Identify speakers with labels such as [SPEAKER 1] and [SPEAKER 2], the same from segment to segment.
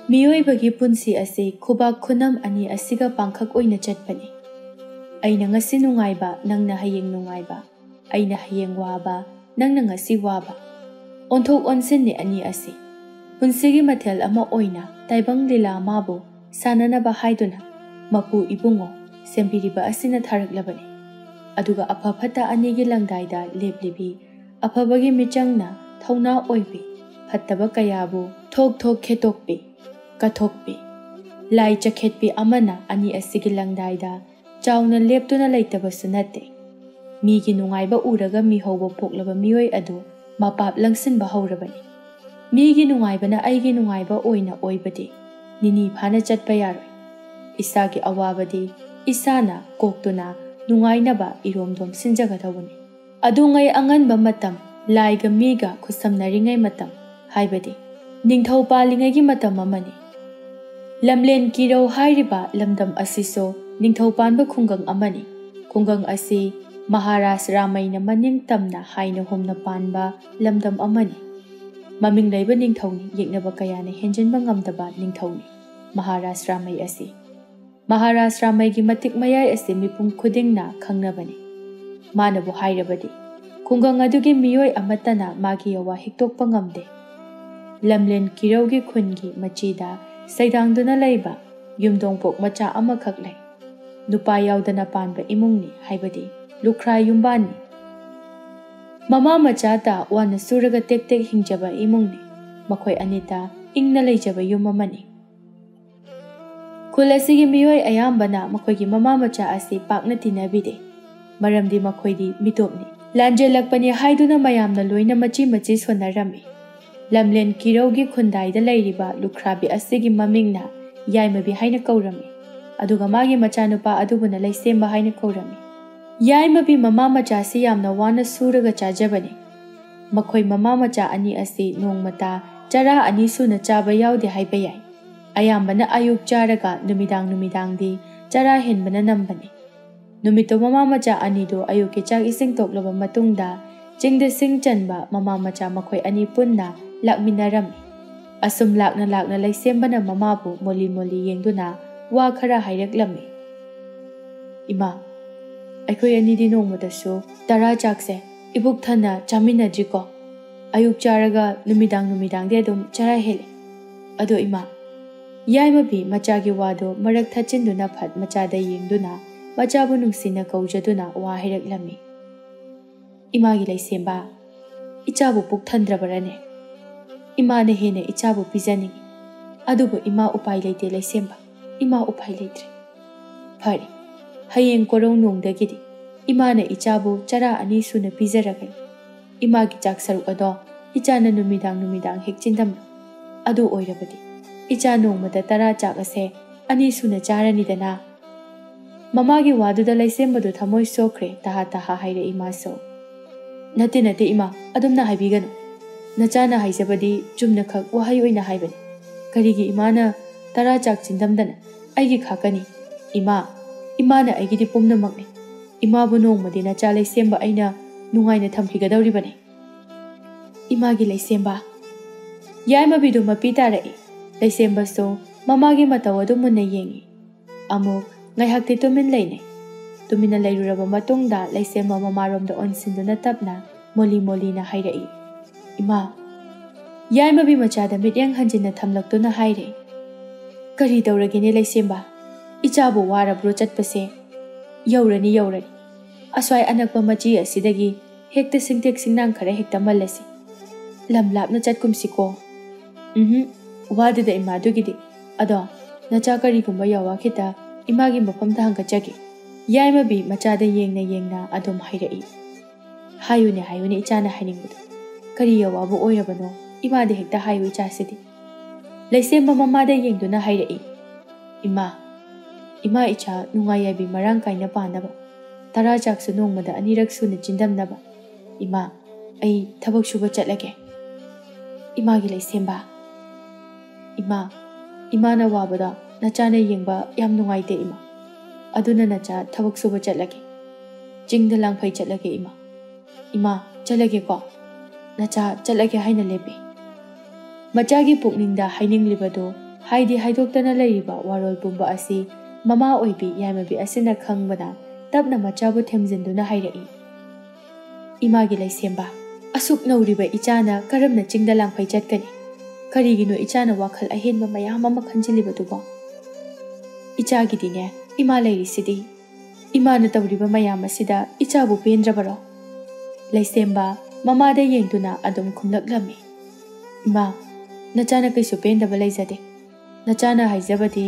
[SPEAKER 1] Miyoibagi punsi ase khubak khunam ani asiga pangkhak oina chatpani. Aina ngasi nungaiba nangna hayeng nungaiba. Aina hayeng waba nangna ngasi waba. Onthok onsin ni ani ase. Punsigi mathel ama oina taibang lila mabu sananaba haiduna mapu ibungo sembiriba asina tharaklabani. Aduga aphapata anigi langdaida leplibi aphabagi michangna thauna oibi phattaba kayabu thok thok khetokpi kathokpi lai chakhetpi amana ani asigi langdaida chauna leptuna leitaba sunate migi nungaiba uraga mi hobo poklaba miyoi adu mapap langsinba haurabani migi nungaibana aigi nungaiba oina oibadi nini phana chatpa yaroi isagi awabadi isana koktuna nungainaba iromdom sinjaga thawani adu ngai anganba matam laiga miga khusamnaringai matam haibadi ningthau palingai gi matam amani lamlen kirau hairiba lamdam asiso ningthau panba khungang amani khungang asi Maharaj Ramaina maning tamna haina homna panba lamdam amani maming leiba ningthawni yeknaba kayana henjenba ngamdaba ningthawni Maharaj Ramai asi Maharaj Ramai gi matik mayai asi mipum khudingna khangnabani manabu hairabadi khungang adugi miyoi amatana magi yawa hiktokpa ngamde lamlen kirau gi khungi machida saidangduna leiba yumdongpok macha amakhak lei nupa yaudana panba imungni haibadi lukra yumbani mama macha ta wana suraga tek tek hingjaba imungni makhoi anita ingna leijaba yumamani khulasi gi miyoi ayambana makhoi gi mama macha asi pakna tinabide maramdi makhoi di mitopni lanjelakpani haiduna mayamna loina machi machi sonarami lamlen kiraugi khundaida leiriba lukhrabi asigi mamingna yaimabi haina kaurami aduga magi machanupa adubuna leisemba haina kaurami yaimabi mama macha si yamna wana suraga chajabani makhoi mama macha ani asi nongmata chara ani suna chaba yaude haiba yai ayambana ayuk charaga numidang di chara henbana nambani numito mama macha ani do ayuki chak ising toklaba matungda jingde sing chanba mama macha makhoi ani punna lakminarami asum lakna leisembana mamabu moli yengduna wa khara hairaklammi ima aikoi ani di nongmadasu tara chakse ibuk thana chamina jiko ayuk charaga numidang de dum chara hele ado ima yaimabi machagi wado marak thachinduna phat machada yengduna machabu nungsina kaujaduna wa hairaklammi imagi leisemba ichabu puk thandrabarane Ima ne hene ichabu pizani adubu ima upai leite leisemba ima upai leitre phari hayeng korong nongdagidi ima ne ichabu chara ani suna pizaragai ima gi chak saruk ado ichana numidang hekchindam adu oirabadi icha nongmada tara chak ase ani suna charani dana mama gi wadu da leisemba du thamoi sokre taha haire ima so nate ima adumna haibiganu Nachana haisabadi chumna khak wahai oina haibani karigi imana tara chak chindamdana aigi khakani imana aigi di pumna makni ima bu nongmadi nacha leisemba aina nungaina thamkhigadawribani imagi leisemba yaima bidu mapi tarai leisemba so mamagi mataw adu munna yengi amuk ngaihakte tumin leine tumina leiruraba matungda leisemba mamaromda onsinduna tapna moli na hairai Ima yaimabi machada midyang hanjina thamlaktuna haire kari dawragine leisemba ichabu warabro chatpase yaurani aswai anakpa machi asidagi hekta singtek singnang khara hekta malasi lamlapna chatkumsiko wadida ima dugidi ado nacha kari gumba yawa khita imagi mafam ta hangkachagi yaimabi machada yengna adum hairai hayune ichana hainingbudu kari yawabu oirabano imade hekta hayu ichasidi leisemba mamada yengduna hairai ima icha nungayabi marang kaina panaba tara chaksu nongmada anirak suna chindamnaba ima ai thabak suba chatlage imagi leisemba imana wabada nachana yengba yam nungaite ima aduna nacha thabak suba chatlage jingda langphai chatlage ima chalage ko nacha chalage haina lepe machagi pukningda haininglibado haidi haidoktana leiriba warol pumba asi mama oibi yaimabi asina khangbana tapna machabu themjinduna hairai imagi laisemba asuk nauriba ichana karamna chingda langphai chatkani karigino ichana wakhal ahenba mayam ama khanjiliba duba ichagi dine ima leiri sidi imana tawriba mayam asida ichabu pendrabaro laisemba mama da yengduna adum khumlaklami ima nachana kaisu pendaba laizade nachana haijabadi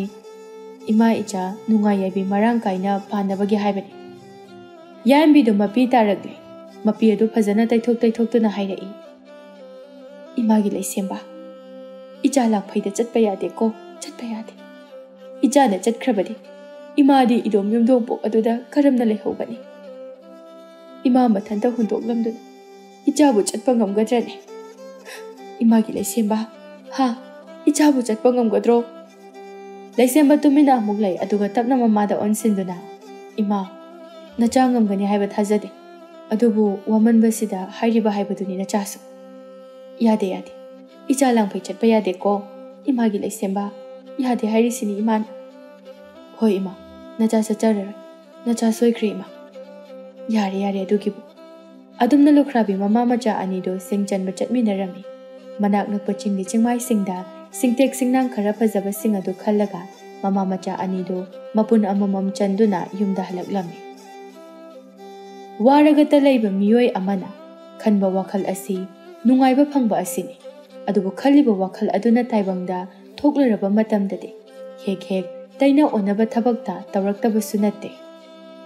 [SPEAKER 1] ima icha nungai yabi marang kaina panabagi haibani yambi do mapi taragli mapi adu phajana taithok tuna hairai imagi laisemba icha langphaida chatpa yade ko chatpa yade icha na chatkrabadi imadi idom yumdom pok aduda karamna leihogani ima mathanta hundoklamduna icha bu chatpa ngamgadrane imagi laisemba ha icha bu chatpa ngamgadro laisemba tumina amuk lai aduga tapna mamada onsinduna ima nacha ngamgani haiba thajade adubu wamanbasida hairiba haibaduni nachasu yade icha langphai chatpa yade ko imagi laisemba yade hairisini iman hoi ima nacha chacharar nacha soikri ima yare adugibu adumna lukhrabi mama macha anido singchanba chatminarami manak nakpa chingdi chingmai singda singtek singnang khara phajaba sing adu khallaga mama macha anido mapun amamam chanduna yumda halaklami waragata leiba miyoi amana khanba wakhal asi nungaiba phangba asini adubu khaliba wakhal aduna taibangda thoklaraba matamdade hek taina onaba thabakta tawraktaba sunatte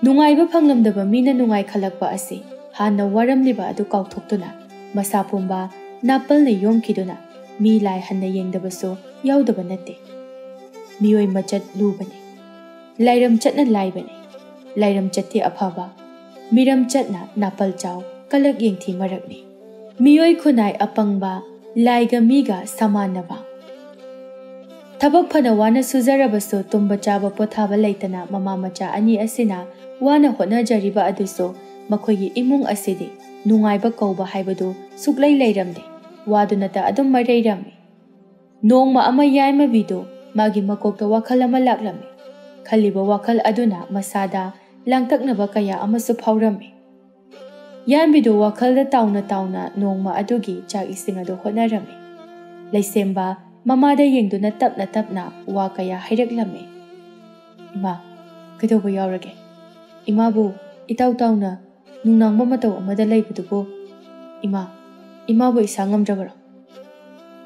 [SPEAKER 1] nungaiba phanglamdaba mina nungai khalakpa asi hanna waramliba adu kauthoktuna masa pumba napalna yomkiduna mi lai hanna yengdabaso yaudaba natte miyoi machat lubani lairam chatna laibani lairam chatti aphaba miram chatna napal chaw kalak yengthi marakni miyoi khunai apangba laiga miga samanaba thabak phana wana suzarabaso tumba chaba pothaba leitana mama macha ani asina wana hona jariba aduso makhogi imung asidi nungaiba kauba haibadu suklai lairamde wadunata adum marairammi nongma ama yaima bido magi makokta wakhal ama laklami khaliba wakhal aduna masada langtaknaba kaya amasu phaurammi yambido wakhalda tauna nongma adugi chak ising adu honarami laisemba mamada yengduna tapna wa kaya hairaklammi ima kedobo yaurage imabu itauna nungnangba mataw amada laibudubo imabu isangam jabaro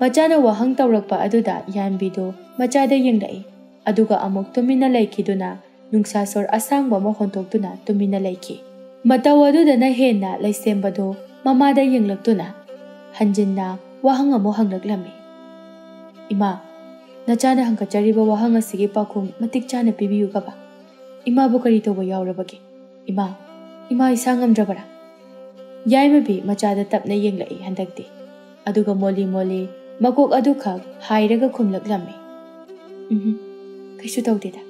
[SPEAKER 1] machana wahang tawrakpa aduda yambido machada yenglai aduga amuk tumina laikiduna nungsa sor asangba mo hontoktuna tumina laiki mataw aduda na henna laisembado mamada yenglaktuna hanjinna wahang amo hanglaklami ima nachana hangkachariba wahang asigi pakhum matik chana pibiyu kaba imabu kari toba yaurabagi ima isangam jabara yaimabi machada tapna yenglai handakti aduga moli makok aduka hairaga khumlaklami kaisu tawdeda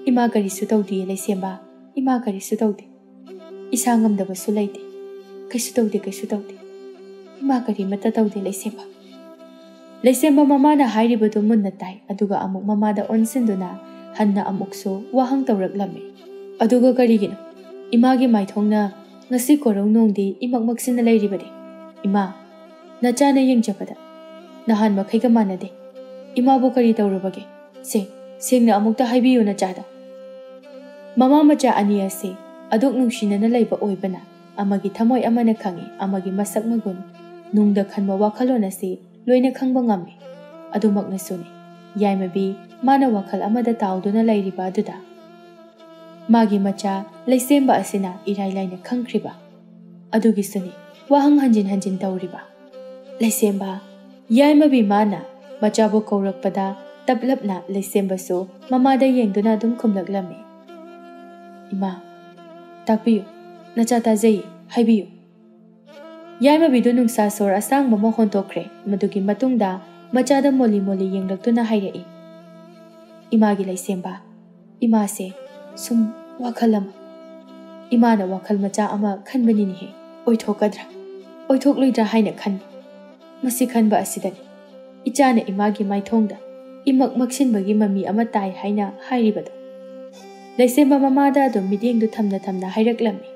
[SPEAKER 1] ima kari su tawdi laisemba ima kari su tawdi isangam daba su laite kaisu tawdi ima kari mata tawdi laisemba mamana hairibadu munna tai aduga amuk mamada onsinduna hanna amukso wahang tawraklami aduga karigino imagi maithongna ngasi korong nongdi imakmaksina lairibade ima nachana yengjabada nahan makhaiga manade imabu kari tawrabage sengna amukta haibiyu nachada mama macha ani ase aduk nungsinana laiba oibana amagi thamoi amana khangi amagi masak magun nungda khanba wakhalon ase loina khangba ngami adumakna suni yaimabi mana wakhal amada tawduna lairiba aduda magi macha laisemba asina irai laina khangkhriba adugi suni wahang hanjin tawriba laisemba yaimabi mana machabu kaurakpada tablapna laisemba so mamada yengduna dum khumlaklami ima takpiyu nacha tajai haibiyu yaimabi du nungsa sor asangba mo hontokre madugi matungda machada moli yenglaktuna hairai imagi laisemba imase sum wakhalam imana wakhal macha ama khanbani ni he oithokloidra haina khan masi khanba asidani ichana imagi maithongda imak maksinbagi mami ama tai haina hairibado. Laisemba mamada adom midengdu thamna hairaklammi.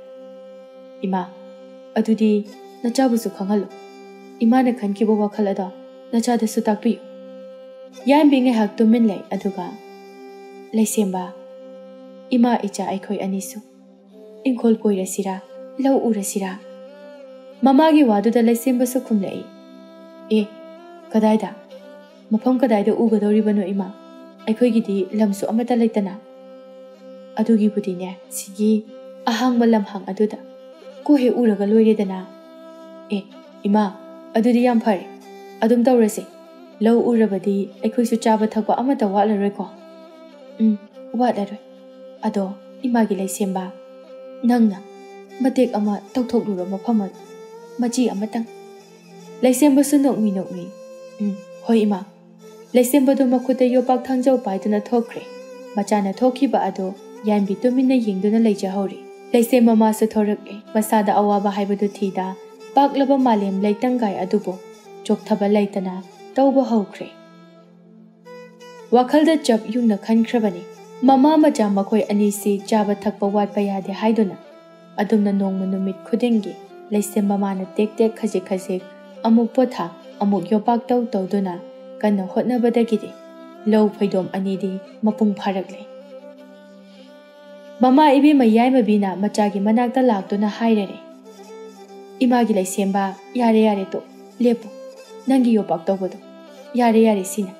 [SPEAKER 1] Ima, adudi nachabusu khangalo. Ima na khankiba wakhal ada nachadasu takpiyu. Yaimbi ngahak tumin lay aduga. Laisemba, ima icha aikhoi anisu. Ingkol koirasira, lau urasira. Mamagi waduda laisemba su khumlai. Kadaida? Mafam kadaida ugadoribano ima. Aikhoi gidi lamsu amata laitana. Adugi budine sigi ahangba lamhang aduda. Kohe uraga loiredana. Ima, adudi yam phare. Adum tawrase. Lau urabadi aikhoi su chaba thakwa amata watlaroi ko. Watlaroi. Ado imagi laisemba. Nangna matek ama tawthokluro mafam adu. Machi amatang. Laisemba su nokmi. Hoi ima. Laisemba do makhuta yopak thangjau paiduna thokre. Machana thokiba ado yaimbi tumina yingduna leijahori. Laisemba masu thorakle. Masada awaba haibadu thida. Paklaba malem laitangai adubo. Chokthaba laitana tauba hokre. Wakhalda chap yungna khankrabani. Mama macha makhoi anisi chaba thakpa watpa yade haiduna. Adumna nongma numit khudengi. Laisemba mana tek khajik amuk potha amuk yopak tawduna kanna hotnabadagidi. Lau phaidom anidi mapung pharakle. Mama ibi mayai bina machagi manakta laktuna hairere. Imagi laisemba yare to lepo nangi yopak tawbado. Yare sina.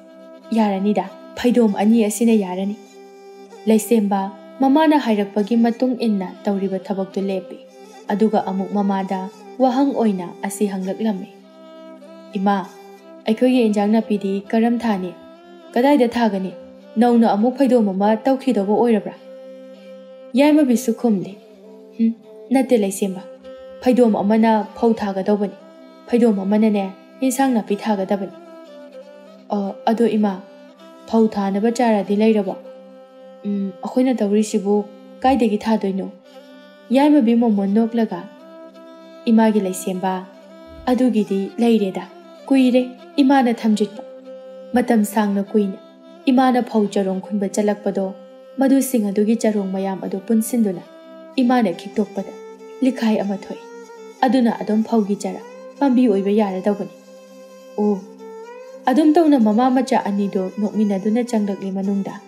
[SPEAKER 1] Yaranida phaidom ani asina yarani. Laisemba mama na hairakpagi matung inna tawriba thabaktu lepi. Aduga amuk mamada wahang oina asi hanglaklame. Ima, aikhogi injang napidi karam thani. Kadaida thagani. Nauna amuk phaidom mama tawkhidaba oirabra. Yaima bisu khumle. Nate laisemba. Phaidom amana phau thagadawbani. Phaidom amana ne insang napi thagadabani. Ado ima, phau thanaba charadi lairaba. Akhoina tawrisibu kaidagi thadoino. Yaima bi momon noklaga. Imagi laisemba. Adugidi laireda. Kuire imana thamjitpa. Matam sangna kuina. Imana phau charong khunba chalakpado. Madu sing adugi charong mayam adu punsinduna. Imana khiktokpada. Likhai ama thoi. Aduna adom phaugi chara. Pambi oiba yaradawbani. Adum tawna mama macha anido nokminaduna changlakli manungda.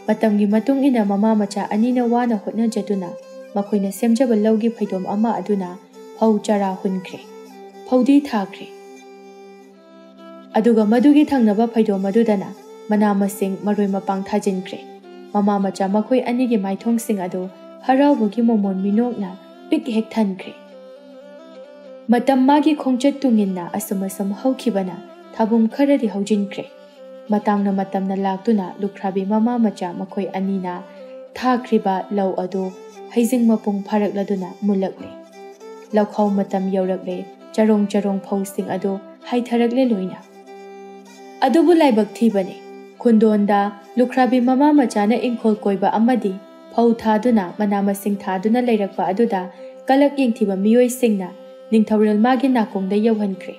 [SPEAKER 1] Matamgi matung ina mama macha anina wana hotnajaduna. Makhoina semjaba laugi phaidom ama aduna phau chara hunkre. Phaudi thakre. Aduga madugi thangnaba phaidom madudana mana masing maroi mapang thajinkre. Mama macha makhoi anigi maithong sing adu haraubugi momon minokna pik hek thankre. Matam magi khongchat tunginna asam haukibana thabum kharadi haujinkre. Matangna matamna laktuna lukhrabi mama macha makhoi anina thakriba lau adu haijing mapung pharakladuna mulakle. Laukhaw matam yaurakle charong phosing adu haitharakle loina. Adubu laibak thibane. Khundonda lukhrabi mama machana ingkhol koiba amadi phau thaduna manamasing thaduna leirakpa aduda kalak yengthiba miyoi singna ningthaural magi nakongda yauhankre.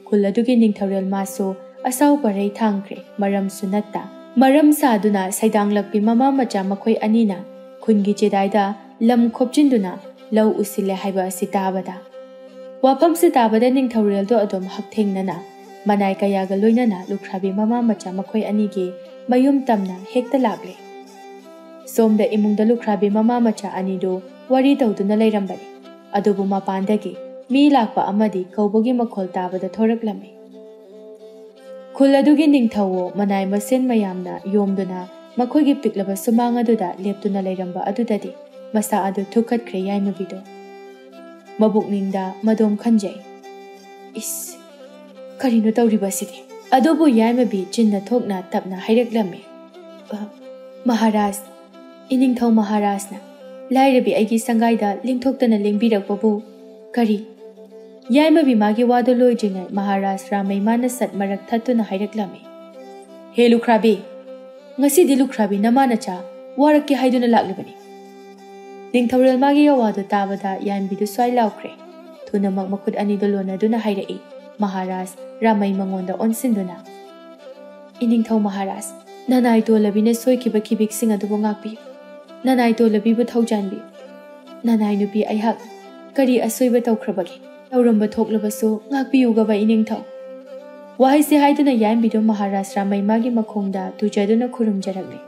[SPEAKER 1] Khul adugi ningthaural maso asau parei thangkre maram sunatta. Maram saduna saidanglakpi mama macha makhoi anina khungi chedaida lam khopchinduna lau usile haiba sitabada. Wafam sitabada ningthaural do adom hakthengnana manai kayaga loinana lukhrabi mama macha makhoi anigi mayum tamna hekta lagle. Somda imungda lukhrabi mama macha anido wari tawduna lairambani. Adubu mapandagi mi lakpa amadi kaubogi makhol tabada thoraklame. Khul adugi ningthawo manai masen mayamna yomduna makhoigi piklaba sumang aduda leptuna lairamba adudadi masa adu thukhatkre yaimabido. Mabukningda madom khanjai. Karino tawribasidi. Adobo yaimabi chinna thokna tapna haireklame. Maharaj, iningthau Maharajna Lairembi aigi sangaida lingthoktana lengbirakpabu kari. Yaimabi magi wado loijingai Maharaj Ramaimana sat marak thatuna haireklame. He Lukhrabi, ngasidi Lukhrabi namanacha warakki haiduna laklibani. Ningthaural magi yawado tabada yaimbidu swai laukre. Thuna makmakut anido lonaduna hairai. Maharaj Ramai mangonda onsinduna. Iningthau Maharaj, Nanai Tolabina Soikiba Kibik Singa Dubongapi, Nanai Tolabibu Taujanbi, Nanai Nupi Ayhak, Kari Asoiba Taukrabaki, Aronba Toklabaso, Ngakpi Ugaba Iningthau. Why say hi to the Yambido Maharaj Ramai Magi Makonda to Jaduna Kurum Jaragli.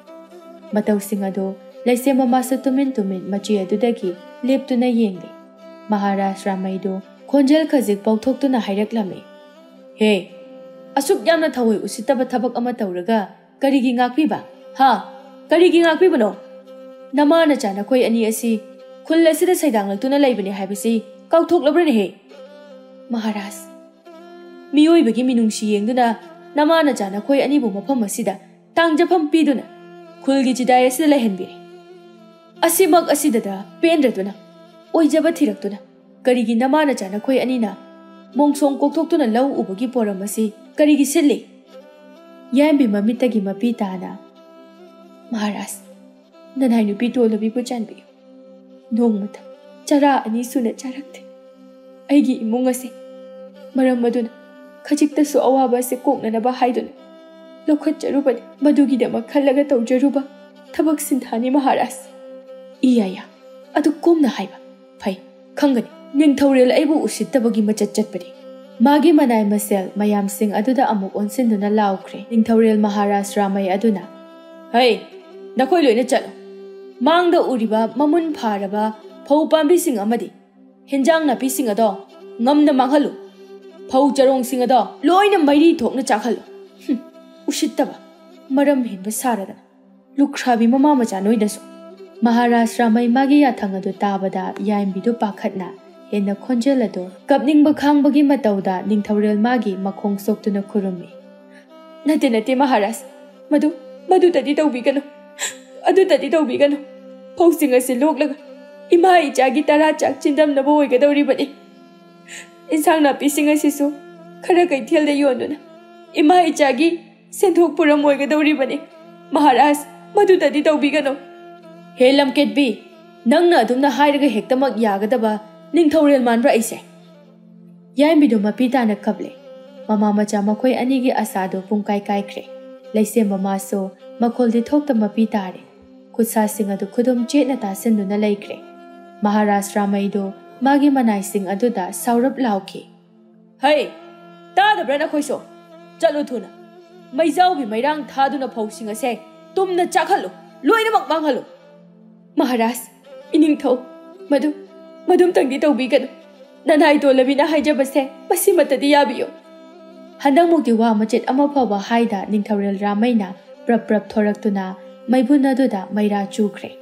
[SPEAKER 1] Matau Singado, Laisema Masa Tumin, Machia Dudaki, Lip to na Yengli. Maharaj Ramaido, Konjal Kazik Pautok to na Hiraklame. Hey, Asuk Yamna Tawi Usitaba Tabak Amatauraga, Karigi Ngakpiba, ha, Karigi Ngakpibano. Namana Chana Koi Aniasi, Kulesida Saidang to na Labani Habisi, Kautok Labrene. Maharaj. Mioi bagi minung siyeng duna namana jana koi anibu mapam asida tang japam piduna kulgi jidaya sida lehenbiri asimak asida da pendra duna oijaba thirak duna karigi namana jana koi anina mongsong kokthok duna lau ubagi poram asi karigi sille yambi mamitagi mapita na Maharaj nanai nupi tolabi bu janbi nongmata chara ani suna charakte aigi imung asi maram maduna Kajikta so awaba se kokna na bahaidun. Lokhat jarubani madugi dama khalaga tau jaruba. Tabak sinthani Maharaj. Iya adu komna haiba. Phai khangani ningthaurel aibu usittabagi machatchatpari. Magi manai masel mayam sing aduda amuk onsinduna laukre. Ningthaurel Maharaj Ramai aduna. Hey, nakoi loina chalo. Mangda uriba mamun pharaba phau pambi sing amadi. Hinjang napi sing ado ngamna manghalu. Pau Jarong Singado, Loina Mairi talk na Chakal. Ushitaba, Madam Hinba Sarada. Lukhrabi Machana Rajkumari Maharaj Ramai Magia Tangado Tabada, Yambido Pakatna, in the congelado, Gabning Bakang Bagi Matauda, Ningtaurel Magi, Makong Sok to Kurumi. Natinati Maharaj, Madu Tadito Bigano, Adu Tadito Bigano, posting us in Loklaga, Imai Jagitara Chak Chindam Nabo Gadori. Insang na pising asiso, karakai til de yonduna. Ima ichagi, senthok pura moiga dauri bane. Maharaj, maduta di taubigano. Helam ketbi, nang na adum na hairaga hektamak yagadaba, ning thaurel manbra aise. Yambido mapita na kable. Mama macha makoi anigi asado pungkai kre. Laise mama so, makol di thok ta mapita re. Kutsa singa do kudum chet na ta sendu na laikre. Maharaj Ramaido, Magi manai sing aduda saurab lauki. Hey, ta da brana khoiso. Chalo thuna. Mai jau bi mairang thaduna phosing ase. Tumna chakhalo. Loina mak manghalo. Maharaj, iningthau. Madum tangdi taubi kan. Nanai to labina haijabase. Masi matadi yabiyo. Handang mukti wa machet ama phawa haida ningthaurel Ramaina prap thoraktuna maibuna duda maira chukre.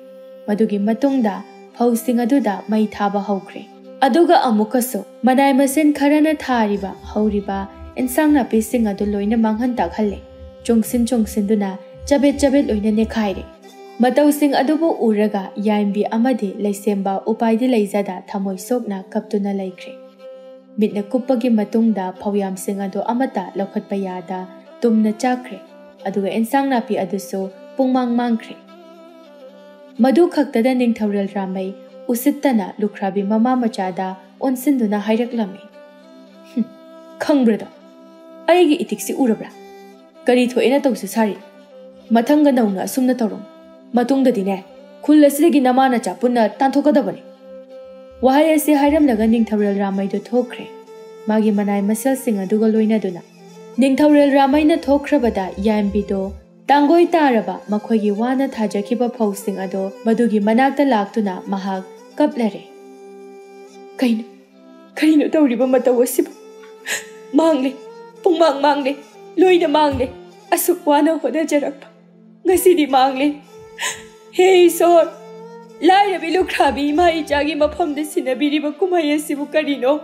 [SPEAKER 1] Madugi matungda Posting aduda mai thaba haukre. Aduga amukaso, manai masen karana thariba, hauriba, and sang na pising adu loina manghan takhale. Jongsin duna, jabet loina nekhaire. Matau sing adubo uraga, yambi amadi, laisemba, upaidi laizada, tamoy sokna, kaptuna laikre. Mitna kupagi matungda, pawyam sing adu amata, lokhat payada, tumna chakre. Aduga ensang na pi aduso, pungmang mangkre. Madu Kaktada Ningthaurel Ramai, Usittana, Lukhrabi Mama Machada, Onsinduna Hiraklami. Kangbrada. Aigi itiksi urabra. Kari to ena tausi sari. Matanga nauna sumna taurong. Matungda dine. Kullasidagi namana chapuna tantokadabani. Wahaya se Hiram Laga Ningthaurel Ramai do Tokre. Magi Manai Masel Singa Duga Loina Duna. Ningthaurel Ramai na Tokrabada Yambido. Tangoi taraba makoigi wana thajakiba posting ado madugi manakta laktuna mahak kaplere. Kaino tauriba matawasiba. Mangle, pungmang mangle, loina mangle, asuk wana hoda jarakpa. Ngasidi mangle. Hey sor, Lairembiga Lukhrabi mai jagi maphamda sinabiriba kumaya sibu karino.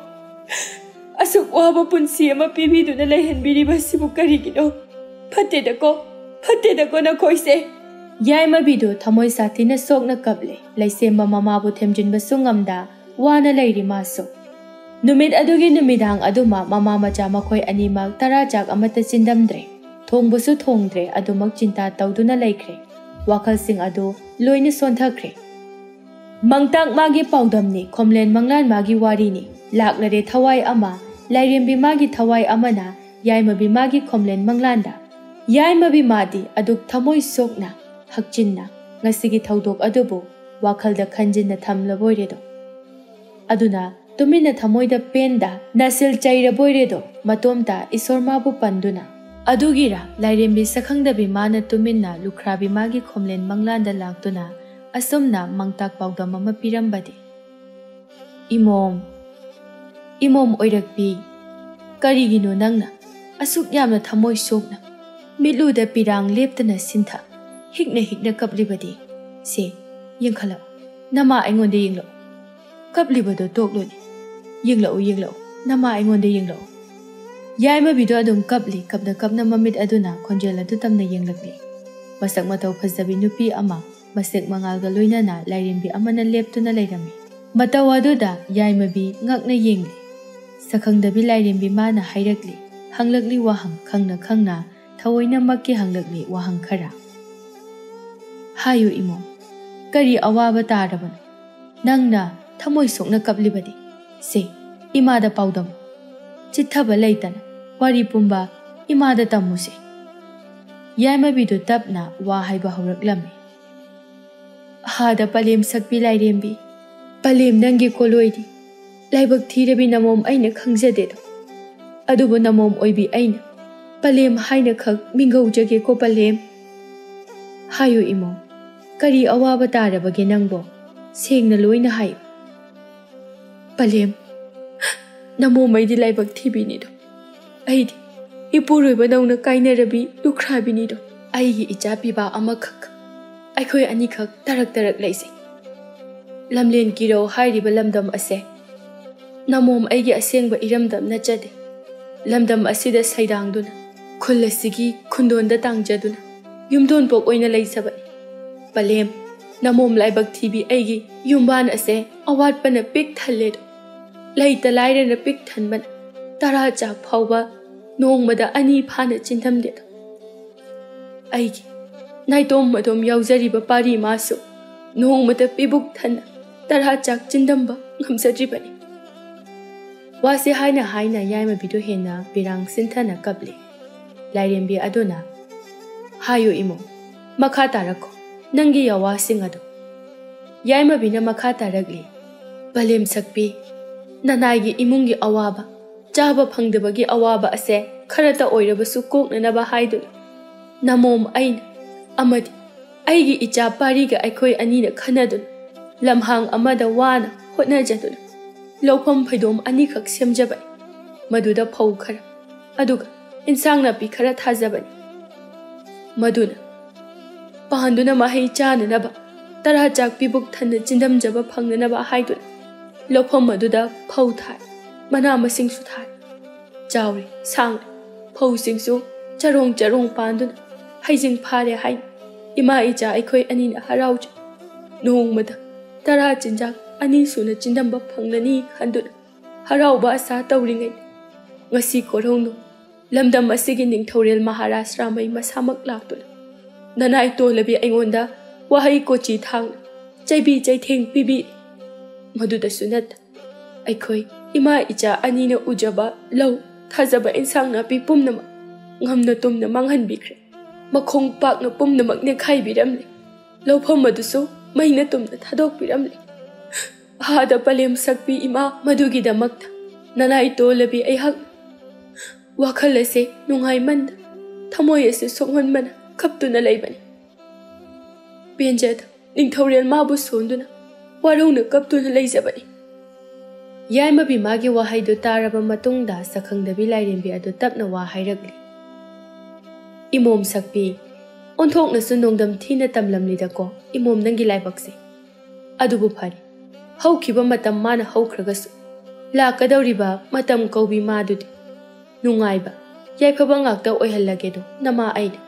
[SPEAKER 1] Asuk waba punsi ama pibiduna lehenbiriba sibu karigino. Pate da ko na koise. Yai mabido thamoy sati na sok na kable. Laisema mama bu themjin basungamda wana lairi maso. Numit adugi numidang aduma mama macha makoi animak tarajak amata chindamdre. Thongbusu thongdre adumak cinta tauduna laikre. Wakal sing adu loina sonthakre. Mangtak magi paudamni komlen manglan magi warini. Laklare thawai ama Lairembiga magi thawai amana yai mabi magi komlen manglanda. Yaimbi madi aduk thamoi sokna hakchinna ngasigi thaudok adubu wakhalda khanjinna thamlaboiredo aduna tumina thamoida penda nasil chaira boiredo matomta isormabu panduna adugira lairembi sakhangdabi mana tumina lukhrabi magi khomlen manglanda laktuna asumna mangtak pawdam ama pirambadi imom oirakpi karigino nangna asuk yamna thamoi sokna miluda pirang leptana sintha hikna kaplibadi se yengkhala nama aingonde yenglo kaplibado tokloni yenglo nama aingonde yenglo yaima bido adum kapna mamit aduna khonjela du tamna yenglakli masak matau phajabi nupi ama masek mangalga loinana lairembi amana leptuna leirami matau aduda yaima bi ngakna yengli sakhangdabi lairembi mana hairakli hanglakli wahang khangna thawoina makki hanglakli wahang khara hayu imom kari awaba taraban nangna thamoi sokna kaplibadi se imada pawdam chithaba leitana wari pumba imada tamuse yaima bidu tapna wa haiba horaklami hada palem sakpi lairembi palem nangi koloidi laibak thirabi namom aina khangjade do adubu namom oibi aina palem haina khak mingau jage ko palem hayu imom kari awaba tarabage nangbo sengna loina hayu palem namom aidi laibak thibini do aidi ipuroi badawna kaina rabi lukhrabi do aigi ichapi ba amakhak aikhoi ani khak tarak laisi lamlen kiro hairi balamdam ase namom aigi asengba iramdam nachade lamdam asida saidangduna khulasigi khundonda tangjaduna yumdon pok oina leisaba palem namom laibak thibi aigi yumban ase awat pana pik thalle laita laire na pik thanban tara chak phawba nongmada ani phana chinthamde aigi naitom madom yaujariba pari masu nongmada pibuk thana tara chak chindamba ngamsadribani wasi haina yaima bido hena birang sinthana kapli lairembi aduna hayo imo makha tarako nangi yawa singado yaima bina makha taragli balem sakpi nanagi imungi awaba chaba phangdabagi awaba ase kharata oirabasu koknanaba haidu namom aina amadi aigi icha pariga aikhoi anina khanadun lamhang amada wana hotnajadun lawpham phaidom ani khak semjabai maduda phau khara aduga insang na pi khara thajabani maduna pahanduna mahai chana naba tara chak pibuk thanna chindam jaba phangna naba haiduna lawpham maduda phau thai mana masing su thai chawri sang phau sing su charong panduna haijing phare hai ima icha aikhoi anina harauj nongmada tara chinjak ani suna chindamba phangnani khanduna harauba asa tawringai ngasi korongno lamdam asigi ningthorel maharashtra mai masamak laktuna nanai tolabi aingonda wahai kochi thang chaibi chaitheng pibi maduda sunat aikhoi ima icha anina ujaba law thajaba insang na pi pumnama ngamna tumna manghan bikre makhong pak na pumnamak ne khai biramli lawpham madusu maina tumna thadok biramli hada palem sakpi ima madugi damakta nanai tolabi aihak wakhalase nungai man thamoi ase songon mana kaptuna laibani penjad ningthorel mabu sonduna warungna kaptuna laijabani yaima bi magi wahai do taraba matungda sakhangdabi lairembi adu tapna wa hairagli imom sakpi onthokna su nongdam thina tamlamli da ko imom nangi laibakse adubu phari haukiba matam mana haukragasu lakadawriba matam kaubi madudi nungaiba yaifaba ngakta oihallage do nama aida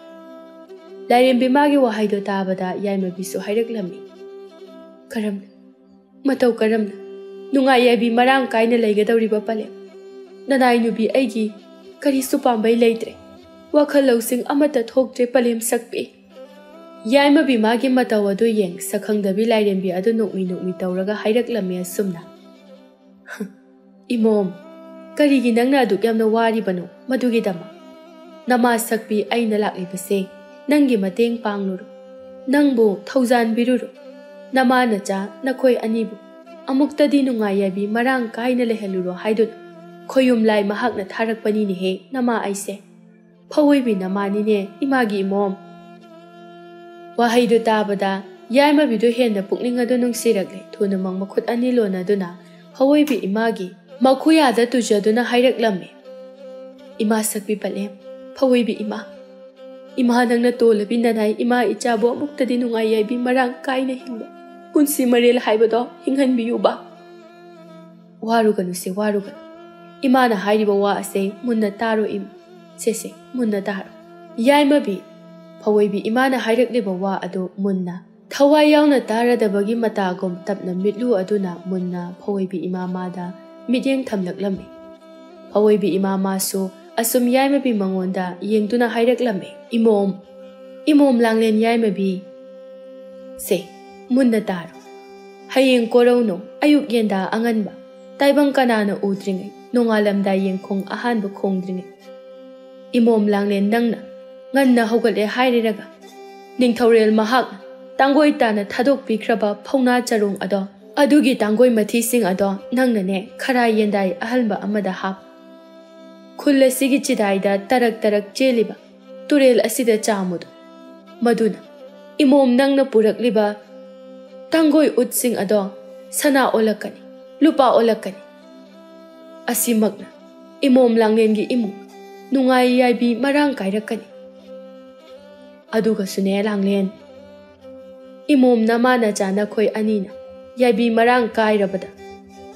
[SPEAKER 1] lairembi magi wahai do tabada yaima bisu hairaklammi karamna matau karamna nungai yabi marang kaina leigadawriba pale nanai nubi aigi kari su pambai leitre wakhal lausing amata thoktre palem sakpi yaima bi magi matau adu yeng sakhangdabi lairembi adu nokmi tawraga hairaklammi asumna imom karigi nangna aduk yamna wari banu madugi dama Nama sakpi aina laklibase nangi mateng pangluru nangbu thaujan biruru nama nacha nakhoi anibu amuktadi nungai yabi marang kaina leheluro haidun khoyum lai mahak na tharakpani ni he nama aise phawoi nama ni ne imagi imom wahaidu tabada yaima bidu henda pukning adu nungsiragle thuna mang makhut ani lona duna phawoi bi imagi makhuya da tujaduna hairaklamme ima sakpi palem phawoi bi ima nangna tolabi nanai ima ichabo amuktadi nungai yabi marang kaina hingba punsi marel haibado hinghan biyuba waruganu se waruganu imana hairiba wa ase munna taro im sese munna taro yaima bi phawoi bi imana hairakliba wa adu munna thawai yauna taradabagi matagom tapna mitlu aduna munna phawoi bi imamada midyeng thamlaklambe phawoi bi imama su asum yaima bi mangonda yengduna hairaklambe imom langlen yaima bi se munna taro hayeng korauno ayuk yenda anganba taibang kanana udringai nongalamda yengkhong ahanba khongdringai imom langlen nangna nganna hogale hairiraga ningthaurel mahak tangoi tana thadok pikraba phauna charung ado adugi tangoi mathi sing ado nangna ne khara yendai ahalba amada hap khulle sigi chidaida tarak cheliba turel asida chamud maduna imom nangna purakliba tangoi utsing ado sana olakani lupa olakani asimagna imom langlengi imu nungai yaibi marang kairakani aduga sune langlen imom namana jana khoi anina yaibi marang kairabada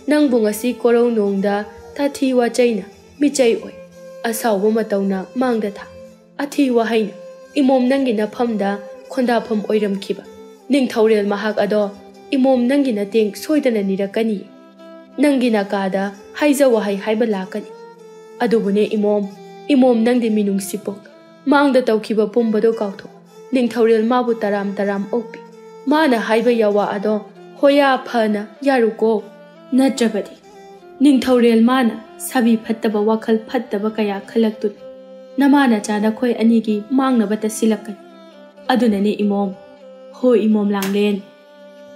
[SPEAKER 1] nangbu ngasi korau nongda tathi wa chaina michai oi asawba matawna mangda tha athi wa haina imom nangi na phamda khonda pham oiramkhiba ningthaurel mahak ado imom nangi na teng soidana nirakani nangi na kada haiza wa hai haiba lakani adubune imom nangdi minung sipok mangda tawkhiba pumbado kautho ningthaurel mabu taram okpi mana haiba yawa ado hoya phana yaruko natrabadi ningthaurel mana sabi phattaba wakhal phattaba kaya khalaktu namana chana khoi anigi mangna bata silakan adunane imom langlen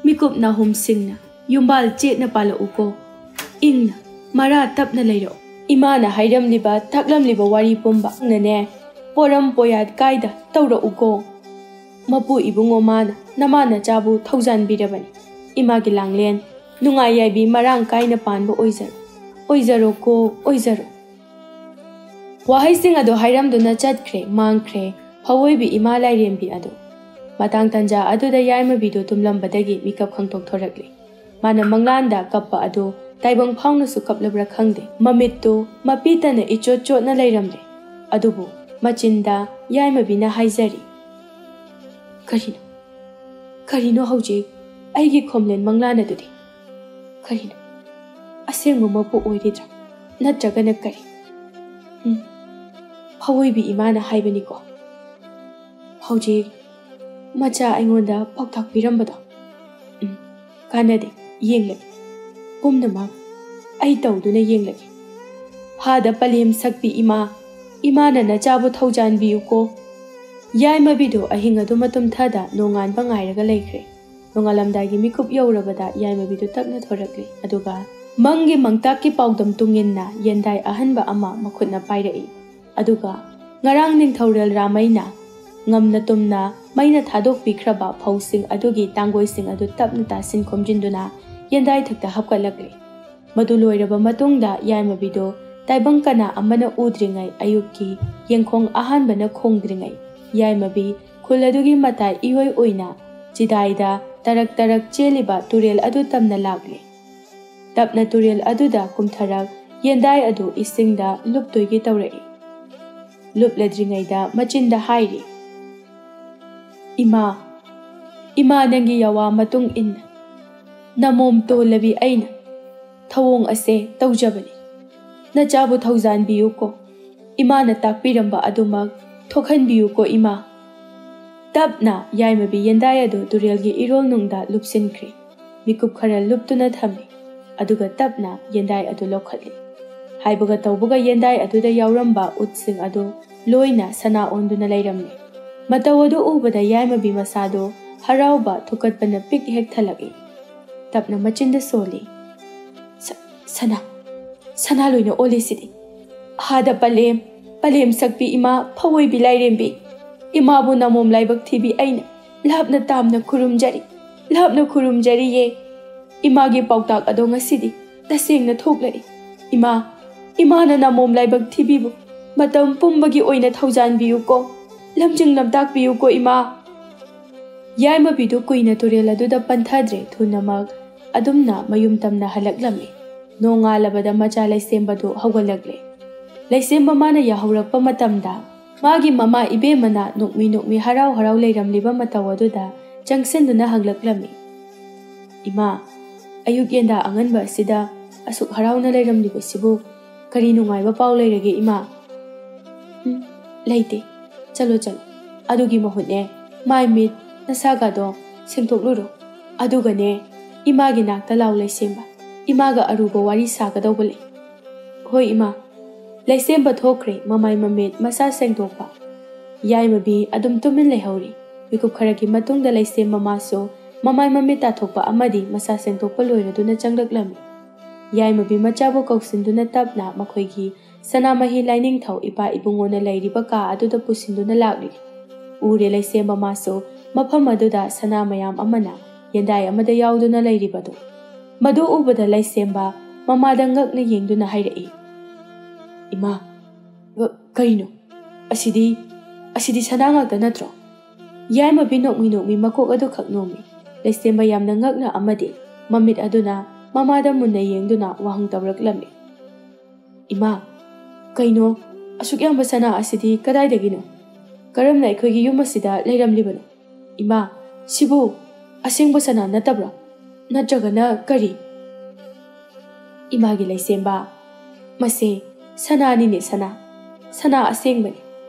[SPEAKER 1] mikup na hum singna yumbal chetna pala uko ingna mara tapna leiro imana hairam liba thaklam liba wari pumba nane poram poyat kaida tawra uko mapu ibungo mana namana chabu thaujan birabani imagi langlen nungai yaibi marang kaina panbo oizaro wahai sing ado hairam duna chatkre mangkre phawoi bi ima lairembi ado matang tanja aduda yaima bido tumlambadagi mikap khangtok thorakle mana manglanda kappa ado taibang phawna su kaplabra khangde mamittu mapitana ichot na lairamle adubu machinda yaima bina haizari karino hauji aigi khomlen manglana dudi karino asengmo mapu oiridra natragana kari phawoi bi imana haibani ko hauji macha aingonda pakthak pirambado kanade yenglagi pumnamak ai tawduna yenglagi hada palem sakpi imana na chabu thaujan biyuko yaima bido ahinga du matum thada nongan bangairaga leikre nongalamdagi mikup yaurabada yaima bido takna thorakle aduga mangi mangtaki paudam tunginna yendai ahanba ama makhutna pairai aduga ngarang ningthaurel ramaina ngamna tumna maina thadok pikraba phawsing adugi tangoi sing adu tapna tasin khomjinduna yendai thakta hapkalakle madu loiraba matungda yaima bido taibang kana amana udringai ayukki yengkhong ahanbana khongdringai yaima bi khuladugi matai ioi oina chidaida tarak cheliba turel adu tamna lagle tapna turel aduda kumtharak yendai adu isingda luptoigi tawrai lupladringaida machinda hairi ima nangi yawa matung in namom to labi aina thawong ase tawjabani na chabu thaujan biyuko imana takpiramba adumak thokhan biyuko ima tapna yaima bi yendai adu turelgi irol nungda lupsinkri mikup khara luptuna thami aduga tapna yendai adu lokhatli ꯍꯥꯏꯕꯒ ꯇꯧꯕꯒ ꯌꯦꯟꯗꯥꯏ ꯑꯗꯨꯗ ꯌꯥꯎꯔꯝꯕ ꯎꯠꯁꯤꯡ ꯑꯗꯨ ꯂꯣꯏꯅ ꯁꯅꯥ ꯑꯣꯟꯗꯨꯅ ꯂꯩꯔꯝꯃꯤ꯫ ꯃꯇꯧ ꯑꯗꯨ ꯎꯕꯗ ꯌꯥꯏꯃꯕꯤ ꯃꯁꯥꯗꯨ ꯍꯔꯥꯎꯕ ꯊꯨꯛꯀꯠꯄꯅ ꯄꯤꯛ ꯍꯦꯛ ꯊꯜꯂꯛꯏ꯫ ꯇꯞꯅ ꯃꯆꯤꯟꯗ ꯁꯣꯜꯂꯤ꯫ ꯁꯅꯥ ꯂꯣꯏꯅ ꯑꯣꯜꯂꯤꯁꯤꯗꯤ꯫ ꯍꯥꯗ ꯄꯂꯦꯝ ꯁꯛꯄꯤ ꯏꯃꯥ ꯐꯋꯣꯏꯕꯤ ꯂꯥꯏꯔꯦꯝꯕꯤ, ꯏꯃꯥꯕꯨ ꯅꯃꯣꯝ ꯂꯥꯏꯕꯛ ꯊꯤꯕꯤ ꯑꯩꯅ ꯂꯥꯞꯅ ꯇꯥꯝꯅ ꯈꯨꯔꯨꯝꯖꯔꯤꯌꯦ꯫ ꯏꯃꯥꯒꯤ ꯄꯥꯎꯇꯥꯛ ꯑꯗꯣ ꯉꯁꯤꯗꯤ ꯇꯁꯦꯡꯅ ꯊꯣꯛꯂꯛꯏ꯫ ꯏꯃꯥꯅ ꯅꯃꯣꯝ ꯂꯥꯏꯕꯛ ꯊꯤꯕꯤꯕꯨ ꯃꯇꯝ ꯄꯨꯝꯕꯒꯤ ꯑꯣꯏꯅ ꯊꯧꯖꯥꯟꯕꯤꯌꯨꯀꯣ, ꯂꯝꯖꯤꯡ ꯂꯝꯇꯥꯛꯄꯤꯌꯨꯀꯣ ꯏꯃꯥ꯫ ꯌꯥꯏꯃꯕꯤꯗꯨ ꯀꯨꯏꯅ ꯇꯨꯔꯦꯜ ꯑꯗꯨꯗ ꯄꯟꯊꯗ꯭ꯔꯦ, ꯊꯨꯅꯃꯛ ꯑꯗꯨꯝꯅ ꯃꯌꯨꯝ ꯇꯝꯅ ꯍꯜꯂꯛꯂꯝꯃꯤ꯫ ꯅꯣꯡꯉꯥꯜꯂꯕꯗ ꯃꯆꯥ ꯂꯩꯁꯦꯝꯕꯗꯨ ꯍꯧꯒꯠꯂꯛꯂꯦ꯫ ꯂꯩꯁꯦꯝꯕ ꯃꯥꯅ ꯌꯥꯍꯧꯔꯛꯄ ꯃꯇꯝꯗ ꯃꯥꯒꯤ ꯃꯃꯥ ꯏꯕꯦꯝꯃꯅ ꯅꯣꯛꯃꯤ ꯍꯔꯥꯎ ꯂꯩꯔꯝꯂꯤꯕ ꯃꯇꯧ ꯑꯗꯨꯗ ꯆꯪꯁꯤꯟꯗꯨꯅ ꯍꯪꯂꯛꯂꯝꯃꯤ꯫ ꯏꯃꯥ, ꯑꯌꯨꯛ ꯌꯦꯟꯗꯥ ꯑꯉꯟꯕ ꯑꯁꯤꯗ ꯑꯁꯨꯛ ꯍꯔꯥꯎꯅ ꯂꯩꯔꯝꯂꯤꯕꯁꯤꯕꯨ ꯀꯔꯤ ꯅꯨꯡꯉꯥꯏꯕ ꯄꯥꯎ ꯂꯩꯔꯒꯦ ꯏꯃꯥ? ꯂꯩꯇꯦ, ꯆꯠꯂꯣ ꯑꯗꯨꯒꯤ ꯃꯍꯨꯠꯅꯦ ꯃꯥꯏ ꯃꯤꯠ ꯅꯁꯥꯒꯗꯣ ꯁꯦꯡꯗꯣꯛꯂꯨꯔꯣ, ꯑꯗꯨꯒꯅꯦ ꯏꯃꯥꯒꯤ ꯅꯥꯛꯇ ꯂꯥꯎ ꯂꯩꯁꯦꯝꯕ, ꯏꯃꯥꯒ ꯑꯔꯨꯕ ꯋꯥꯔꯤ ꯁꯥꯒꯗꯧꯕ ꯂꯩ꯫ ꯍꯣꯏ ꯏꯃꯥ꯫ ꯂꯩꯁꯦꯝꯕ ꯊꯣꯛꯈ꯭ꯔꯦ, ꯃꯃꯥꯏ ꯃꯃꯤꯠ ꯃꯁꯥ ꯁꯦꯡꯗꯣꯛꯄ꯫ ꯌꯥꯏꯃꯕꯤ ꯑꯗꯨꯝ ꯇꯨꯃꯤꯟ ꯂꯩꯍꯧꯔꯤ꯫ ꯃꯤꯀꯨꯞ ꯈꯔꯒꯤ ꯃꯇꯨꯡꯗ ꯂꯩꯁꯦꯝꯕ ꯃꯥꯁꯨ ꯃꯃꯥꯏ ꯃꯃꯤꯠ ꯇꯥꯊꯣꯛꯄ ꯑꯃꯗꯤ ꯃꯁꯥ ꯁꯦꯡꯗꯣꯛꯄ ꯂꯣꯏꯔꯗꯨꯅ ꯆꯪꯂꯛꯂꯝꯃꯤ꯫ ꯌꯥꯏꯃꯕꯤ ꯃꯆꯥꯕꯨ ꯀꯧꯁꯤꯟꯗꯨꯅ ꯇꯞꯅ ꯃꯈꯣꯏꯒꯤ ꯁꯅꯥꯃꯍꯤ ꯂꯥꯏꯅꯤꯡꯊꯧ ꯏꯄꯥ ꯏꯕꯨꯡꯉꯣꯅ ꯂꯩꯔꯤꯕ ꯀꯥ ꯑꯗꯨꯗ ꯄꯨꯁꯤꯟꯗꯨꯅ ꯂꯥꯛꯂꯤ꯫ ꯎꯔꯦ ꯂꯩꯁꯦꯝꯕ ꯃꯥꯁꯨ ꯃꯐꯝ ꯑꯗꯨꯗ ꯁꯅꯥ ꯃꯌꯥꯝ ꯑꯃꯅ ꯌꯦꯟꯗꯥꯏ ꯑꯃꯗ ꯌꯥꯎꯗꯨꯅ ꯂꯩꯔꯤꯕꯗꯨ꯫ ꯃꯗꯨ ꯎꯕꯗ ꯂꯩꯁꯦꯝꯕ ꯃꯃꯥꯗ ꯉꯛꯅ ꯌꯦꯡꯗꯨꯅ ꯍꯥꯏꯔꯛꯏ꯫ ꯏꯃꯥ, ꯀꯩꯅꯣ? ꯑꯁꯤꯗꯤ ꯁꯅꯥ ꯉꯥꯛꯇ ꯅꯠꯇ꯭ꯔꯣ? ꯌꯥꯏꯃꯕꯤ ꯅꯣꯛꯃꯤ ꯃꯀꯣꯛ ꯑꯗꯨ ꯈꯛ ꯅꯣꯝꯃꯤ꯫ ꯂꯩꯁꯦꯝꯕ ꯌꯥꯝꯅ ꯉꯛꯅ ꯑꯃꯗꯤ ꯃꯃꯤꯠ ꯑꯗꯨꯅ ꯃꯃꯥꯗ ꯃꯨꯟꯅ ꯌꯦꯡꯗꯨꯅ ꯋꯥꯍꯪ ꯇꯧꯔꯛꯂꯝꯃꯤ꯫ ꯏꯃꯥ, ꯀꯩꯅꯣ ꯑꯁꯨꯛ ꯌꯥꯝꯕ ꯁꯅꯥ ꯑꯁꯤꯗꯤ ꯀꯗꯥꯏꯗꯒꯤꯅꯣ? ꯀꯔꯝꯅ ꯑꯩꯈꯣꯏꯒꯤ ꯌꯨꯝ ꯑꯁꯤꯗ ꯂꯩꯔꯝꯂꯤꯕꯅꯣ? ꯏꯃꯥ, ꯁꯤꯕꯨ ꯑꯁꯦꯡꯕ ꯁꯅꯥ ꯅꯠꯇꯕ꯭ꯔꯥ? ꯅꯠꯇ꯭ꯔꯒꯅ ꯀꯔꯤ? ꯏꯃꯥꯒꯤ ꯂꯩꯁꯦꯝꯕ, ꯃꯁꯦ ꯁꯅꯥꯅꯤꯅꯦ, ꯁꯅꯥ ꯑꯁꯦꯡꯕꯅꯤ꯫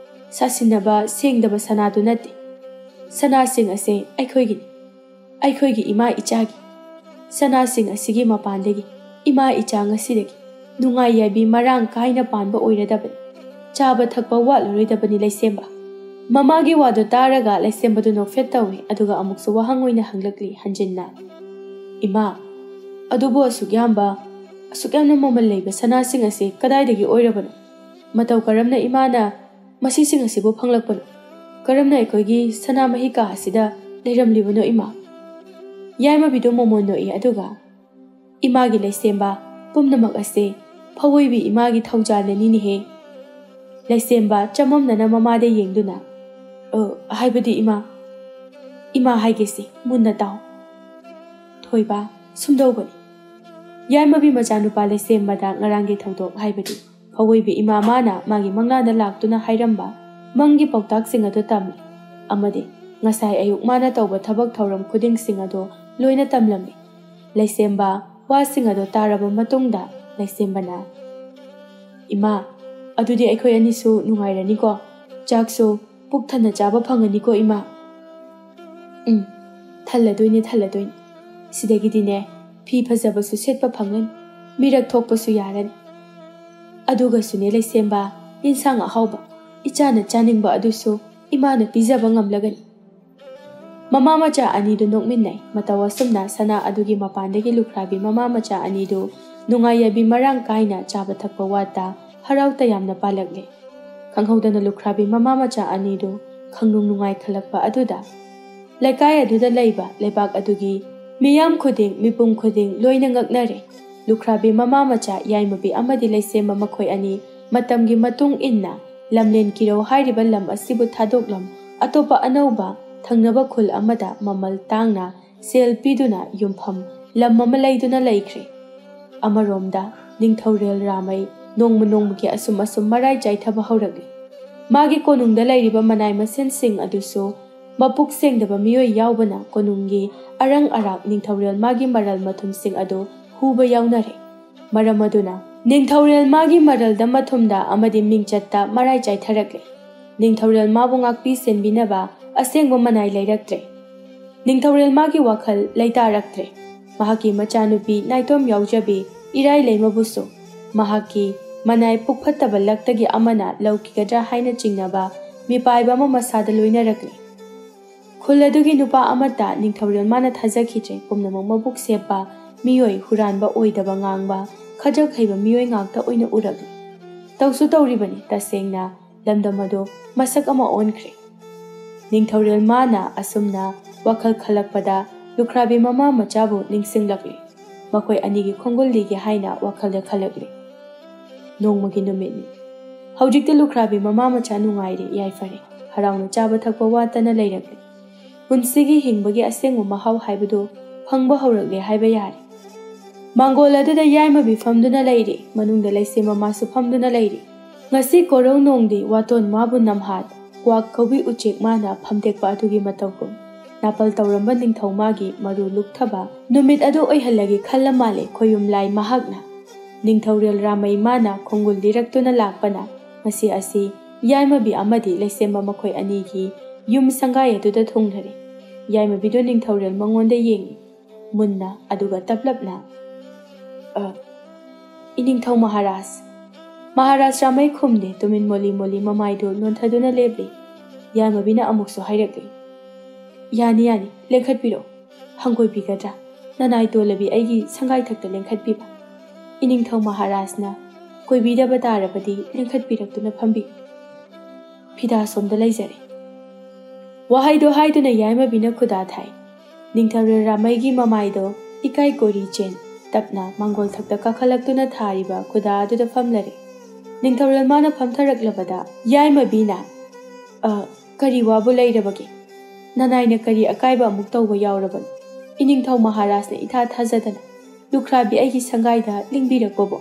[SPEAKER 1] ꯁꯥꯁꯤꯟꯅꯕ ꯁꯦꯡꯗꯕ ꯁꯅꯥꯗꯨ ꯅꯠꯇꯦ꯫ ꯁꯅꯥꯁꯤꯡ ꯑꯁꯦ ꯑꯩꯈꯣꯏꯒꯤꯅꯤ, ꯑꯩꯈꯣꯏꯒꯤ ꯏꯃꯥ ꯏꯆꯥꯒꯤ꯫ ꯁꯅꯥꯁꯤꯡ ꯑꯁꯤꯒꯤ ꯃꯄꯥꯟꯗꯒꯤ ꯏꯃꯥ ꯏꯆꯥ ꯉꯁꯤꯗꯒꯤ ꯅꯨꯡꯉꯥꯏ ꯌꯥꯏꯕꯤ ꯃꯔꯥꯡ ꯀꯥꯏꯅ ꯄꯥꯟꯕ ꯑꯣꯏꯔꯗꯕꯅꯤ, ꯆꯥꯕ ꯊꯛꯄ ꯋꯥꯠꯂꯔꯣꯏꯗꯕꯅꯤ ꯂꯩꯁꯦꯝꯕ꯫ ꯃꯃꯥꯒꯤ ꯋꯥꯗꯨ ꯇꯥꯔꯒ ꯂꯩꯁꯦꯝꯕꯗꯨ ꯅꯣꯛꯐꯦꯠ ꯇꯧꯏ, ꯑꯗꯨꯒ ꯑꯃꯨꯛꯁꯨ ꯋꯥꯍꯪ ꯑꯣꯏꯅ ꯍꯪꯂꯛꯂꯤ ꯍꯟꯖꯤꯟꯅ꯫ ꯏꯃꯥ, ꯑꯗꯨꯕꯨ ꯑꯁꯨꯛ ꯌꯥꯝꯅ ꯃꯃꯜ ꯂꯩꯕ ꯁꯅꯥꯁꯤꯡ ꯑꯁꯤ ꯀꯗꯥꯏꯗꯒꯤ ꯑꯣꯏꯔꯕꯅꯣ? ꯃꯇꯧ ꯀꯔꯝꯅ ꯏꯃꯥꯅ ꯃꯁꯤꯁꯤꯡ ꯑꯁꯤꯕꯨ ꯐꯪꯂꯛꯄꯅꯣ? ꯀꯔꯝꯅ ꯑꯩꯈꯣꯏꯒꯤ ꯁꯅꯥꯃꯍꯤ ꯀꯥ ꯑꯁꯤꯗ ꯂꯩꯔꯝꯂꯤꯕꯅꯣ ꯏꯃꯥ? ꯌꯥꯏꯃꯕꯤꯗꯨ ꯃꯣꯃꯣꯟ ꯅꯣꯛꯏ, ꯑꯗꯨꯒ ꯏꯃꯥꯒꯤ ꯂꯩꯁꯦꯝꯕ, ꯄꯨꯝꯅꯃꯛ ꯑꯁꯦ ꯐꯋꯣꯏꯕꯤ ꯏꯃꯥꯒꯤ ꯊꯧꯖꯥꯜꯅꯅꯤꯅꯦꯍꯦ꯫ ꯂꯩꯁꯦꯝꯕ ꯆꯃꯝꯅꯅ ꯃꯃꯥꯗ ꯌꯦꯡꯗꯨꯅ, ꯍꯥꯏꯕꯗꯤ ꯏꯃꯥ ꯍꯥꯏꯒꯦꯁꯤ, ꯃꯨꯟꯅ ꯇꯥꯎ꯫ ꯊꯣꯏꯕ, ꯁꯨꯝꯗꯧꯕꯅꯤ꯫ ꯌꯥꯏꯃꯕꯤ ꯃꯆꯥꯅꯨꯄꯥ ꯂꯩꯁꯦꯝꯕꯗ ꯉꯔꯥꯡꯒꯤ ꯊꯧꯗꯣꯛ, ꯍꯥꯏꯕꯗꯤ ꯐꯋꯣꯏꯕꯤ ꯏꯃꯥ ꯃꯥꯅ ꯃꯥꯒꯤ ꯃꯪꯂꯥꯟꯗ ꯂꯥꯛꯇꯨꯅ ꯍꯥꯏꯔꯝꯕ ꯃꯪꯒꯤ ꯄꯥꯎꯇꯥꯛꯁꯤꯡ ꯑꯗꯨ ꯇꯝꯂꯤ, ꯑꯃꯗꯤ ꯉꯁꯥꯏ ꯑꯌꯨꯛ ꯃꯥꯅ ꯇꯧꯕ ꯊꯕꯛ ꯊꯧꯔꯝ ꯈꯨꯗꯤꯡꯁꯤꯡ ꯑꯗꯨ ꯂꯣꯏꯅ ꯇꯝꯂꯝꯃꯤ꯫ ꯂꯩꯁꯦꯝꯕ ꯋꯥꯁꯤꯡ ꯑꯗꯨ ꯇꯥꯔꯕ ꯃꯇꯨꯡꯗ ꯂꯩꯁꯦꯝꯕꯅ, ꯏꯃꯥ, ꯑꯗꯨꯗꯤ ꯑꯩꯈꯣꯏ ꯑꯅꯤꯁꯨ ꯅꯨꯡꯉꯥꯏꯔꯅꯤꯀꯣ? ꯆꯥꯛꯁꯨ ꯄꯨꯛ ꯊꯟꯅ ꯆꯥꯕ ꯐꯪꯉꯅꯤꯀꯣ ꯏꯃꯥ? ꯊꯜꯂꯗꯣꯏꯅꯤ꯫ ꯁꯤꯗꯒꯤꯗꯤꯅꯦ ꯐꯤ ꯐꯖꯕꯁꯨ ꯁꯦꯠꯄ ꯐꯪꯒꯅꯤ, ꯃꯤꯔꯛ ꯊꯣꯛꯄꯁꯨ ꯌꯥꯔꯅꯤ꯫ ꯑꯗꯨꯒꯁꯨꯅꯦ ꯂꯩꯁꯦꯝꯕ, ꯌꯦꯟꯁꯥꯡ ꯑꯍꯥꯎꯕ ꯏꯆꯥꯅ ꯆꯥꯅꯤꯡꯕ ꯑꯗꯨꯁꯨ ꯏꯃꯥꯅ ꯄꯤꯖꯕ ꯉꯝꯂꯒꯅꯤ꯫ ꯃꯃꯥ ꯃꯆꯥ ꯑꯅꯤꯗꯨ ꯅꯣꯛꯃꯤꯟꯅꯩ꯫ ꯃꯇꯧ ꯑꯁꯨꯝꯅ ꯁꯅꯥ ꯑꯗꯨꯒꯤ ꯃꯄꯥꯟꯗꯒꯤ ꯂꯨꯈ꯭ꯔꯥꯕꯤ ꯃꯃꯥ ꯃꯆꯥ ꯑꯅꯤꯗꯨ ꯅꯨꯡꯉꯥꯏ ꯌꯥꯏꯕꯤ ꯃꯔꯥꯡ ꯀꯥꯏꯅ ꯆꯥꯕ ꯊꯛꯄ ꯋꯥꯠꯇ ꯍꯔꯥꯎ ꯇꯌꯥꯝꯅ ꯄꯥꯜꯂꯛꯂꯦ꯫ ꯈꯪꯍꯧꯗꯅ ꯂꯨꯈ꯭ꯔꯥꯕꯤ ꯃꯃꯥ ꯃꯆꯥ ꯑꯅꯤꯗꯨ ꯈꯪꯅꯨꯡ ꯅꯨꯡꯉꯥꯏ ꯈꯜꯂꯛꯄ ꯑꯗꯨꯗ ꯂꯩꯀꯥꯏ ꯑꯗꯨꯗ ꯂꯩꯕ ꯂꯩꯕꯥꯛ ꯑꯗꯨꯒꯤ ꯃꯤꯌꯥꯝ ꯈꯨꯗꯤꯡ ꯃꯤꯄꯨꯝ ꯈꯨꯗꯤꯡ ꯂꯣꯏꯅ ꯉꯛꯅꯔꯦ꯫ ꯂꯨꯈ꯭ꯔꯥꯕꯤ ꯃꯃꯥ ꯃꯆꯥ ꯌꯥꯏꯃꯕꯤ ꯑꯃꯗꯤ ꯂꯩꯁꯦꯝꯕ ꯃꯈꯣꯏ ꯑꯅꯤ ꯃꯇꯝꯒꯤ ꯃꯇꯨꯡ ꯏꯟꯅ ꯂꯝꯂꯦꯟ ꯀꯤꯔꯧ ꯍꯥꯏꯔꯤꯕ ꯂꯝ ꯑꯁꯤꯕꯨ ꯊꯥꯗꯣꯛꯂꯝ ꯑꯇꯣꯞꯄ ꯑꯅꯧꯕ ꯊꯪꯅꯕ ꯈꯨꯜ ꯑꯃꯗ ꯃꯃꯜ ꯇꯥꯡꯅ ꯁꯦꯜ ꯄꯤꯗꯨꯅ ꯌꯨꯝꯐꯝ ꯂꯝ ꯑꯃ ꯂꯩꯗꯨꯅ ꯂꯩꯈ꯭ꯔꯦ꯫ ꯑꯃꯔꯣꯝꯗ ꯅꯤꯡꯊꯧꯔꯦꯜ ꯔꯥꯃꯩ ꯅꯣꯡꯃꯒꯤ ꯑꯁꯨꯝ ꯃꯔꯥꯏ ꯆꯥꯏꯊꯕ ꯍꯧꯔꯛꯂꯤ꯫ ꯃꯥꯒꯤ ꯀꯣꯅꯨꯡꯗ ꯂꯩꯔꯤꯕ ꯃꯅꯥꯏ ꯃꯁꯤꯟꯁꯤꯡ ꯑꯗꯨꯁꯨ ꯃꯄꯨꯛ ꯁꯦꯡꯗꯕ ꯃꯤꯑꯣꯏ ꯌꯥꯎꯕꯅ ꯀꯣꯅꯨꯡꯒꯤ ꯑꯔꯪ ꯑꯔꯥꯛ ꯅꯤꯡꯊꯧꯔꯦꯜ ꯃꯥꯒꯤ ꯃꯔꯜ ꯃꯊꯨꯝꯁꯤꯡ ꯑꯗꯨ ꯍꯨꯕ ꯌꯥꯎꯅꯔꯦ꯫ ꯃꯔꯝ ꯑꯗꯨꯅ ꯅꯤꯡꯊꯧꯔꯦꯜ ꯃꯥꯒꯤ ꯃꯔꯜꯗ ꯃꯊꯨꯝꯗ ꯑꯃꯗꯤ ꯃꯤꯡꯆꯠꯇ ꯃꯔꯥꯏ ꯆꯥꯏꯊꯔꯛꯂꯦ꯫ ꯅꯤꯡꯊꯧꯔꯦꯜ ꯃꯥꯕꯨ ꯉꯥꯛꯄꯤ ꯁꯦꯟꯕꯤꯅꯕ ꯑꯁꯦꯡꯕ ꯃꯅꯥꯏ ꯂꯩꯔꯛꯇ꯭ꯔꯦ꯫ ꯅꯤꯡꯊꯧꯔꯦꯜ ꯃꯥꯒꯤ ꯋꯥꯈꯜ ꯂꯩꯇꯥꯔꯛꯇ꯭ꯔꯦ꯫ ꯃꯍꯥꯛꯀꯤ ꯃꯆꯥꯅꯨꯄꯤ ꯅꯥꯏꯇꯣꯝ ꯌꯥꯎꯖꯕꯤ ꯏꯔꯥꯏꯂꯩꯃꯕꯨꯁꯨ ꯃꯍꯥꯛꯀꯤ manai pukphattaba laktagi amana laukigadra haina chingnaba mipaiba ama masada loinarakli khul adugi nupa amata ningthaural mana thajakhijre pumnamak mabuk sepa miyoi huranba oidaba ngangba khajak heiba miyoi ngakta oina urakli tawsu tawribani tasengna lamdamado masak ama onkhre ningthaural mana asumna wakhal khalakpada Lukhrabi mama machabu ningsinglakli makoi anigi khongollige haina wakhalda khalakli nongmagi numitni haujikte Lukhrabi mama macha nungaire yaifare harauna chaba thakpa watana leirakli punsigi hingbagi asengwa mahau haibado phangba haurakle haiba yari mangol aduda yaima bi famduna leiri manungda laisema masu famduna leiri ngasi korau nongdi waton mabu namhat kwak kaubi uchek mana phamtekpa adugi matauko napal tauramba ningthau magi maru lukthaba numit adu oihalagi khalla male khoyum lai mahakna ningthaurel ramai mana khongul diraktuna lakpana masi asi yaima bi amadi laisema makhoi ani gi yum sangai aduda thungnari yaima bi do ningthaurel mangonda yengi munna aduga taplapna iningthau maharaj ramai khumde tumin moli mamai do nonthaduna lebri yaima bina amukso hairakli yani lengkhat piro hangoi bigadra nanai tolabi aigi sangai thakta lengkhat piba iningthau maharajna koi bida batarabadi lengkhat piraktuna phambi phida somda laijare wahai do haiduna yaima bina khuda thai ningthau ramai gi mamai do ikai kori chen tapna mangol thakta kakhalaktuna thariba khuda aduda famlare ningthau mana phamtharaklabada yaima bina kari wabu lairabagi nanai kari akaiba amuk tawba yauraban iningthau maharajna itha thajadana Lukhrabi aigi sangai da lingbirakbobo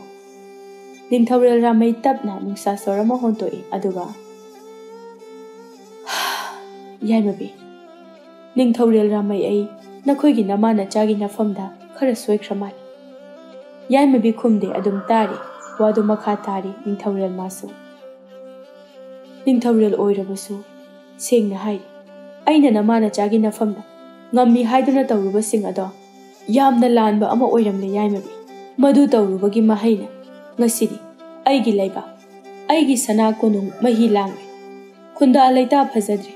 [SPEAKER 1] ningthaurel ramai tapna nungsa sorama hontoi aduga yaimabi ningthaurel ramai ai nakhoigi namana chagi nafamda khara soikhramai yaimabi khumde adum tari wadu makha tari ningthaurel masu ningthaurel oirabusu sengna hai aina namana chagi nafamda ngammi haiduna tawruba sing ado yamna lanba ama oiramle yaimabi madu tawrubagi mahaina ngasidi aigi laiba aigi sana konung mahi langre khunda laita phajadre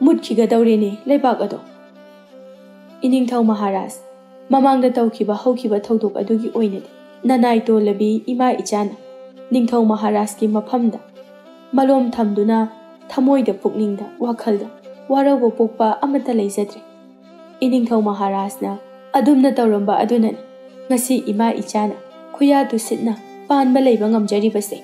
[SPEAKER 1] mutkiga dawrene laibak ado iningthau maharaj mamangda tawkiba haukiba thaudok adugi oinadi nanai tolabi ima ichana ningthau maharaj ki mafamda malom thamduna thamoida pukningda wakhalda waraugo pokpa amata leijadre iningthau maharajna adumna tawramba adunani ngasi ima ichana khuya tu sitna panba leiba ngamjaribase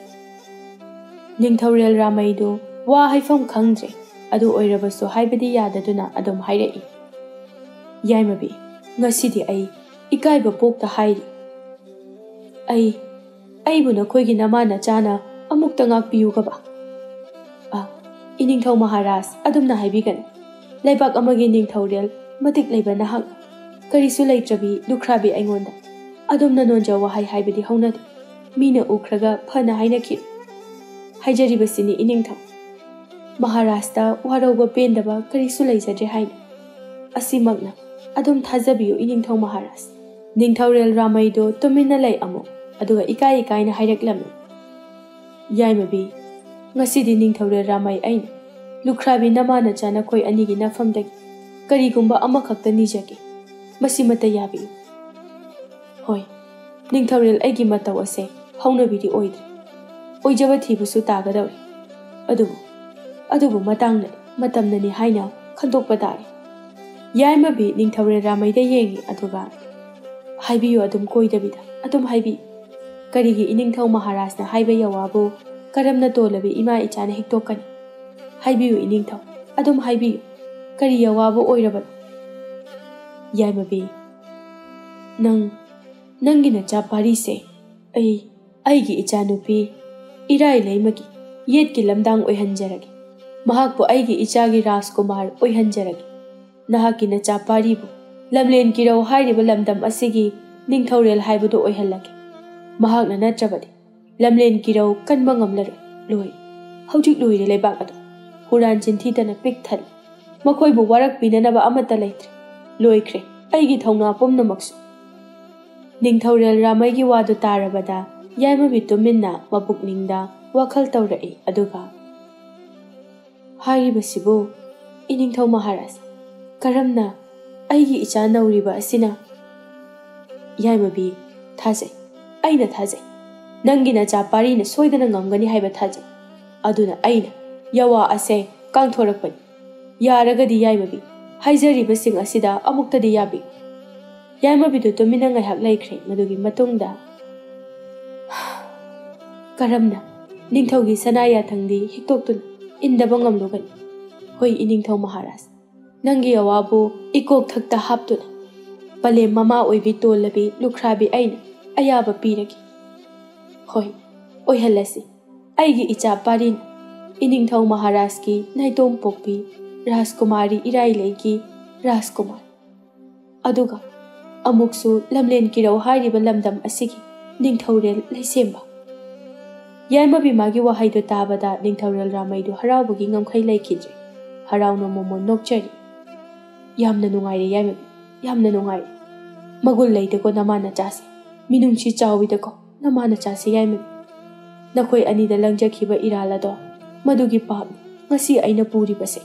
[SPEAKER 1] ningthaurel ramaido wa haifam khangdre adu oirabaso haibadi yadaduna adum hairai yaimabi ngasidi ai ikaiba pokta hairi ai buna khoigi namana chana amukta ngakpiyu gaba iningthau maharaj adumna haibigani laibak amagi ningthaurel matik leiba nahak karisu leitrabi Lukhrabi aingonda adumna nonja wahai haibadi haunadi mina ukraga phana hainaki haijaribasini iningthau maharajta warauba pendaba karisu leijadre haina asimagna adum thajabiyu iningthau maharaj ningthaurel ramaido tumina lei amo aduga ikai na hairaklamni yaimabi ngasidi ningthaurel ramai aina Lukhrabi namana chana koi anigi nafamdagi karigumba amakhakta nijagi masimata yabi hoi ningthaurel aigi mataw ase haunabidi oidre oijaba thibusu tagadawri adubu matangna matamnani haina khandokpa tare yaimabi ningthaurel ramaida yengi aduga haibiyu adum koidabida adum haibi karigi iningthau maharajna haiba yawabu karamna tolabi ima ichana hiktokani haibiyu iningthau adum haibiyu kari yawabu oiraban yaimabi nangi nacha parise aigi ichanupi irai leimaki yetki lamdang oihanjaragi mahakpu aigi ichagi Rajkumar oihanjaragi nahaki nacha paribu lamlen kirau hairiba lamdam asigi ningthaurel haibadu oihalagi mahakna natrabadi lamlen kirau kanba ngamlaroi loi haujik loire leibak ado huran chinthidana pikthal makhoibu warak pinanaba amata leitre loikre aigi thauna pumnamaksu ningthaurel ramaigi wadu tarabada ꯌꯥꯏꯃꯕꯤ ꯇꯨꯃꯤꯟꯅ ꯃꯄꯨꯛꯅꯤꯡꯗ ꯋꯥꯈꯜ ꯇꯧꯔꯛꯏ ꯑꯗꯨꯒ ꯍꯥꯏꯔꯤꯕꯁꯤꯕꯨ ꯏꯅꯤꯡꯊꯧ ꯃꯍꯥꯔꯥꯖ ꯀꯔꯝꯅ ꯑꯩꯒꯤ ꯏꯆꯥ ꯅꯧꯔꯤꯕ ꯑꯁꯤꯅ ꯌꯥꯏꯃꯕꯤ ꯊꯥꯖꯩ ꯑꯩꯅ ꯊꯥꯖꯩ ꯅꯪꯒꯤ ꯅꯆꯥ ꯄꯥꯔꯤꯅ ꯁꯣꯏꯗꯅ ꯉꯝꯒꯅꯤ ꯍꯥꯏꯕ ꯊꯥꯖꯩ ꯑꯗꯨꯅ ꯑꯩꯅ ꯌꯥꯋꯥ ꯑꯁꯦ ꯀꯥꯡꯊꯣꯔꯛꯄꯅꯤ ꯌꯥꯔꯒꯗꯤ ꯌꯥꯏꯃꯕꯤ ꯍꯥꯏꯖꯔꯤꯕꯁꯤꯡ ꯑꯁꯤꯗ ꯑꯃꯨꯛꯇꯗꯤ ꯌꯥꯕꯤ ꯌꯥꯏꯃꯕꯤꯗꯨ ꯇꯨꯃꯤꯟꯅ ꯉꯥꯏꯍꯥꯛ ꯂꯩꯈ꯭ꯔꯦ ꯃꯗꯨꯒꯤ ꯃꯇꯨꯡꯗ ꯀꯔꯝꯅ ꯅꯤꯡꯊꯧꯒꯤ ꯁꯅꯥ ꯌꯥꯊꯪꯗꯤ ꯍꯤꯛꯇꯣꯛꯇꯨꯅ ꯏꯟꯗꯕ ꯉꯝꯂꯨꯒꯅꯤ ꯍꯣꯏ ꯏꯅꯤꯡꯊꯧ ꯃꯍꯥꯔꯥꯖ ꯅꯪꯒꯤ ꯑꯋꯥꯕꯨ ꯏꯀꯣꯛ ꯊꯛꯇ ꯍꯥꯞꯇꯨꯅ ꯄꯂꯦꯝ ꯃꯃꯥ ꯑꯣꯏꯕꯤ ꯇꯣꯜꯂꯕꯤ ꯂꯨꯈ꯭ꯔꯥꯕꯤ ꯑꯩꯅ ꯑꯌꯥꯕ ꯄꯤꯔꯒꯦ ꯍꯣꯏ ꯑꯣꯏꯍꯜꯂꯁꯤ ꯑꯩꯒꯤ ꯏꯆꯥ ꯄꯥꯔꯤꯅ ꯏꯅꯤꯡꯊꯧ ꯃꯍꯥꯔꯥꯖꯀꯤ ꯅꯥꯏꯇꯣꯝ ꯄꯣꯛꯄꯤ ꯔꯥꯖꯀꯨꯃꯥꯔꯤ ꯏꯔꯥꯏꯂꯩꯒꯤ ꯔꯥꯖꯀꯨꯃꯥꯔ ꯑꯗꯨꯒ ꯑꯃꯨꯛꯁꯨ ꯂꯝꯂꯦꯟ ꯀꯤꯔꯧ ꯍꯥꯏꯔꯤꯕ ꯂꯝꯗꯝ ꯑꯁꯤꯒꯤ ꯅꯤꯡꯊꯧꯔꯦꯜ ꯂꯩꯁꯦꯝꯕ ꯌꯥꯏꯃꯕꯤ ꯃꯥꯒꯤ ꯋꯥꯍꯩꯗꯨ ꯇꯥꯕꯗ ꯅꯤꯡꯊꯧꯔꯦꯜ ꯔꯥꯃꯩꯗꯨ ꯍꯔꯥꯎꯕꯒꯤ ꯉꯝꯈꯩ ꯂꯩꯈꯤꯗ꯭ꯔꯦ ꯍꯔꯥꯎꯅ ꯃꯣꯃꯣꯟ ꯅꯣꯛꯆꯔꯤ ꯌꯥꯝꯅ ꯅꯨꯡꯉꯥꯏꯔꯦ ꯌꯥꯏꯃꯕꯤ ꯌꯥꯝꯅ ꯅꯨꯡꯉꯥꯏꯔꯦ ꯃꯒꯨꯟ ꯂꯩꯗꯀꯣ ꯅꯃꯥ ꯅꯆꯥꯁꯦ ꯃꯤꯅꯨꯡꯁꯤ ꯆꯥꯎꯋꯤꯗꯀꯣ ꯅꯃꯥ ꯅꯆꯥꯁꯦ ꯌꯥꯏꯃꯕꯤ ꯅꯈꯣꯏ ꯑꯅꯤꯗ ꯂꯪꯖꯈꯤꯕ ꯏꯔꯥꯜ ꯑꯗꯣ ꯃꯗꯨꯒꯤ ꯄꯥꯞꯅꯤ ꯉꯁꯤ ꯑꯩꯅ ꯄꯨꯔꯤꯕꯁꯦ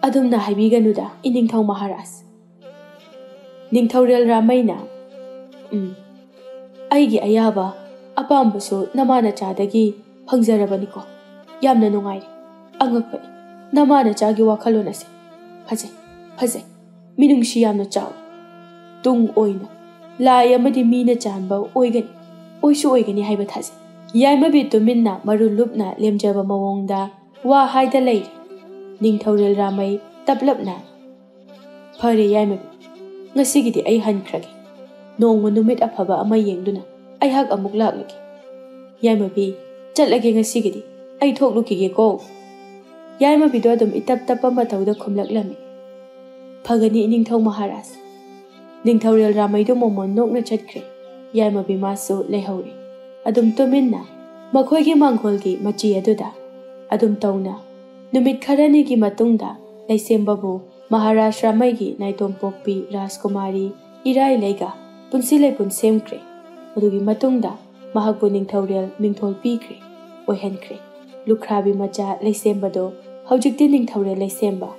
[SPEAKER 1] ꯑꯗꯨꯝꯅ ꯍꯥꯏꯕꯤꯒꯅꯨꯗ ꯏꯅꯤꯡꯊꯧ ꯃꯍꯥꯔꯥꯖ ꯅꯤꯡꯊꯧꯔꯦꯜ ꯔꯥꯃꯩꯅ ꯑꯩꯒꯤ ꯑꯌꯥꯕ ꯑꯄꯥꯝꯕꯁꯨ ꯅꯃꯥ ꯅꯆꯥꯗꯒꯤ ꯐꯪꯖꯔꯕꯅꯤꯀꯣ ꯌꯥꯝꯅ ꯅꯨꯡꯉꯥꯏꯔꯦ ꯑꯉꯛꯄꯅꯤ ꯅꯃꯥ ꯅꯆꯥꯒꯤ ꯋꯥꯈꯜꯂꯣꯟ ꯑꯁꯦ ꯐꯖꯩ ꯐꯖꯩ ꯃꯤꯅꯨꯡꯁꯤ ꯌꯥꯝꯅ ꯆꯥꯎꯏ ꯇꯨꯡ ꯑꯣꯏꯅ ꯂꯥꯏ ꯑꯃꯗꯤ ꯃꯤꯅ ꯆꯥꯟꯕ ꯑꯣꯏꯒꯅꯤ ꯑꯣꯏꯁꯨ ꯑꯣꯏꯒꯅꯤ ꯍꯥꯏꯕ ꯊꯥꯖꯩ ꯌꯥꯏꯃꯕꯤ ꯇꯨꯃꯤꯟꯅ ꯃꯔꯨ ꯂꯨꯞꯅ ꯂꯦꯝꯖꯕ ꯃꯑꯣꯡꯗ ꯋꯥ ꯍꯥꯏꯗ ꯂꯩꯔꯤ ꯅꯤꯡꯊꯧꯔꯦꯜ ꯔꯥꯃꯩ ꯇꯞꯂꯞꯅ ꯐꯔꯦ ꯌꯥꯏꯃꯕꯤ ꯉꯁꯤꯒꯤꯗꯤ ꯑꯩ ꯍꯟꯈ꯭ꯔꯒꯦ ꯅꯣꯡꯃ ꯅꯨꯃꯤꯠ ꯑꯐꯕ ꯑꯃ ꯌꯦꯡꯗꯨꯅ ꯑꯩꯍꯥꯛ ꯑꯃꯨꯛ ꯂꯥꯛꯂꯒꯦ ꯌꯥꯏꯃꯕꯤ ꯆꯠꯂꯒꯦ ꯉꯁꯤꯒꯤꯗꯤ ꯑꯩ ꯊꯣꯛꯂꯨꯈꯤꯒꯦꯀꯣ ꯌꯥꯏꯃꯕꯤꯗꯣ ꯑꯗꯨꯝ ꯏꯇꯞ ꯇꯞꯄ ꯃꯇꯧꯗ ꯈꯨꯝꯂꯛꯂꯝꯃꯤ ꯐꯒꯅꯤ ꯏꯅꯤꯡꯊꯧ ꯃꯍꯥꯔꯥꯖ ꯅꯤꯡꯊꯧꯔꯦꯜ ꯔꯥꯃꯩꯗꯨ ꯃꯣꯃꯣꯟ ꯅꯣꯛꯅ ꯆꯠꯈ꯭ꯔꯦ ꯌꯥꯏꯃꯕꯤ ꯃꯥꯁꯨ ꯂꯩꯍꯧꯔꯤ ꯑꯗꯨꯝ ꯇꯨꯃꯤꯟꯅ ꯃꯈꯣꯏꯒꯤ ꯃꯥꯡꯒꯣꯜꯒꯤ ꯃꯆꯤ ꯑꯗꯨꯗ ꯑꯗꯨꯝ ꯇꯧꯅ ꯅꯨꯃꯤꯠ ꯈꯔꯅꯤꯒꯤ ꯃꯇꯨꯡꯗ ꯂꯩꯁꯦꯝꯕꯕꯨ ꯃꯍꯥꯔꯥꯖ ꯔꯥꯃꯩꯒꯤ ꯅꯥꯏꯇꯣꯝ ꯄꯣꯛꯄꯤ ꯔꯥꯖꯀꯨꯃꯥꯔꯤ ꯏꯔꯥꯏꯂꯩꯒ ꯄꯨꯟꯁꯤ ꯂꯩꯄꯨꯟ ꯁꯦꯝꯈ꯭ꯔꯦ ꯃꯗꯨꯒꯤ ꯃꯇꯨꯡꯗ ꯃꯍꯥꯛꯄꯨ ꯅꯤꯡꯊꯧꯔꯦꯜ ꯃꯤꯡꯊꯣꯜ ꯄꯤꯈ꯭ꯔꯦ ꯑꯣꯏꯍꯟꯈ꯭ꯔꯦ ꯂꯨꯈ꯭ꯔꯥꯕꯤ ꯃꯆꯥ ꯂꯩꯁꯦꯝꯕꯗꯣ ꯍꯧꯖꯤꯛꯇꯤ ꯅꯤꯡꯊꯧꯔꯦꯜ ꯂꯩꯁꯦꯝꯕ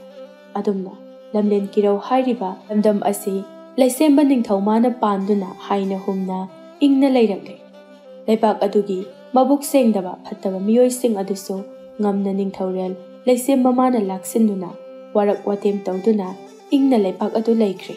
[SPEAKER 1] ꯑꯗꯨꯝꯅ ꯂꯝꯂꯦꯟ ꯀꯤꯔꯧ ꯍꯥꯏꯔꯤꯕ ꯂꯝꯗꯝ ꯑꯁꯤ ꯂꯩꯁꯦꯝꯕ ꯅꯤꯡꯊꯧꯃꯥꯅ ꯄꯥꯟꯗꯨꯅ ꯍꯥꯏꯅ ꯍꯨꯝꯅ ꯏꯪꯅ ꯂꯩꯔꯛꯂꯦ ꯂꯩꯕꯥꯛ ꯑꯗꯨꯒꯤ ꯃꯕꯨꯛ ꯁꯦꯡꯗꯕ ꯐꯠꯇꯕ ꯃꯤꯑꯣꯏꯁꯤꯡ ꯑꯗꯨꯁꯨ ꯉꯝꯅ ꯅꯤꯡꯊꯧꯔꯦꯜ ꯂꯩꯁꯦꯝꯕ ꯃꯥꯅ ꯂꯥꯛꯁꯤꯟꯗꯨꯅ ꯋꯥꯔꯛ ꯋꯥꯇꯦꯝ ꯇꯧꯗꯨꯅ ꯏꯪꯅ ꯂꯩꯕꯥꯛ ꯑꯗꯨ ꯂꯩꯈ꯭ꯔꯦ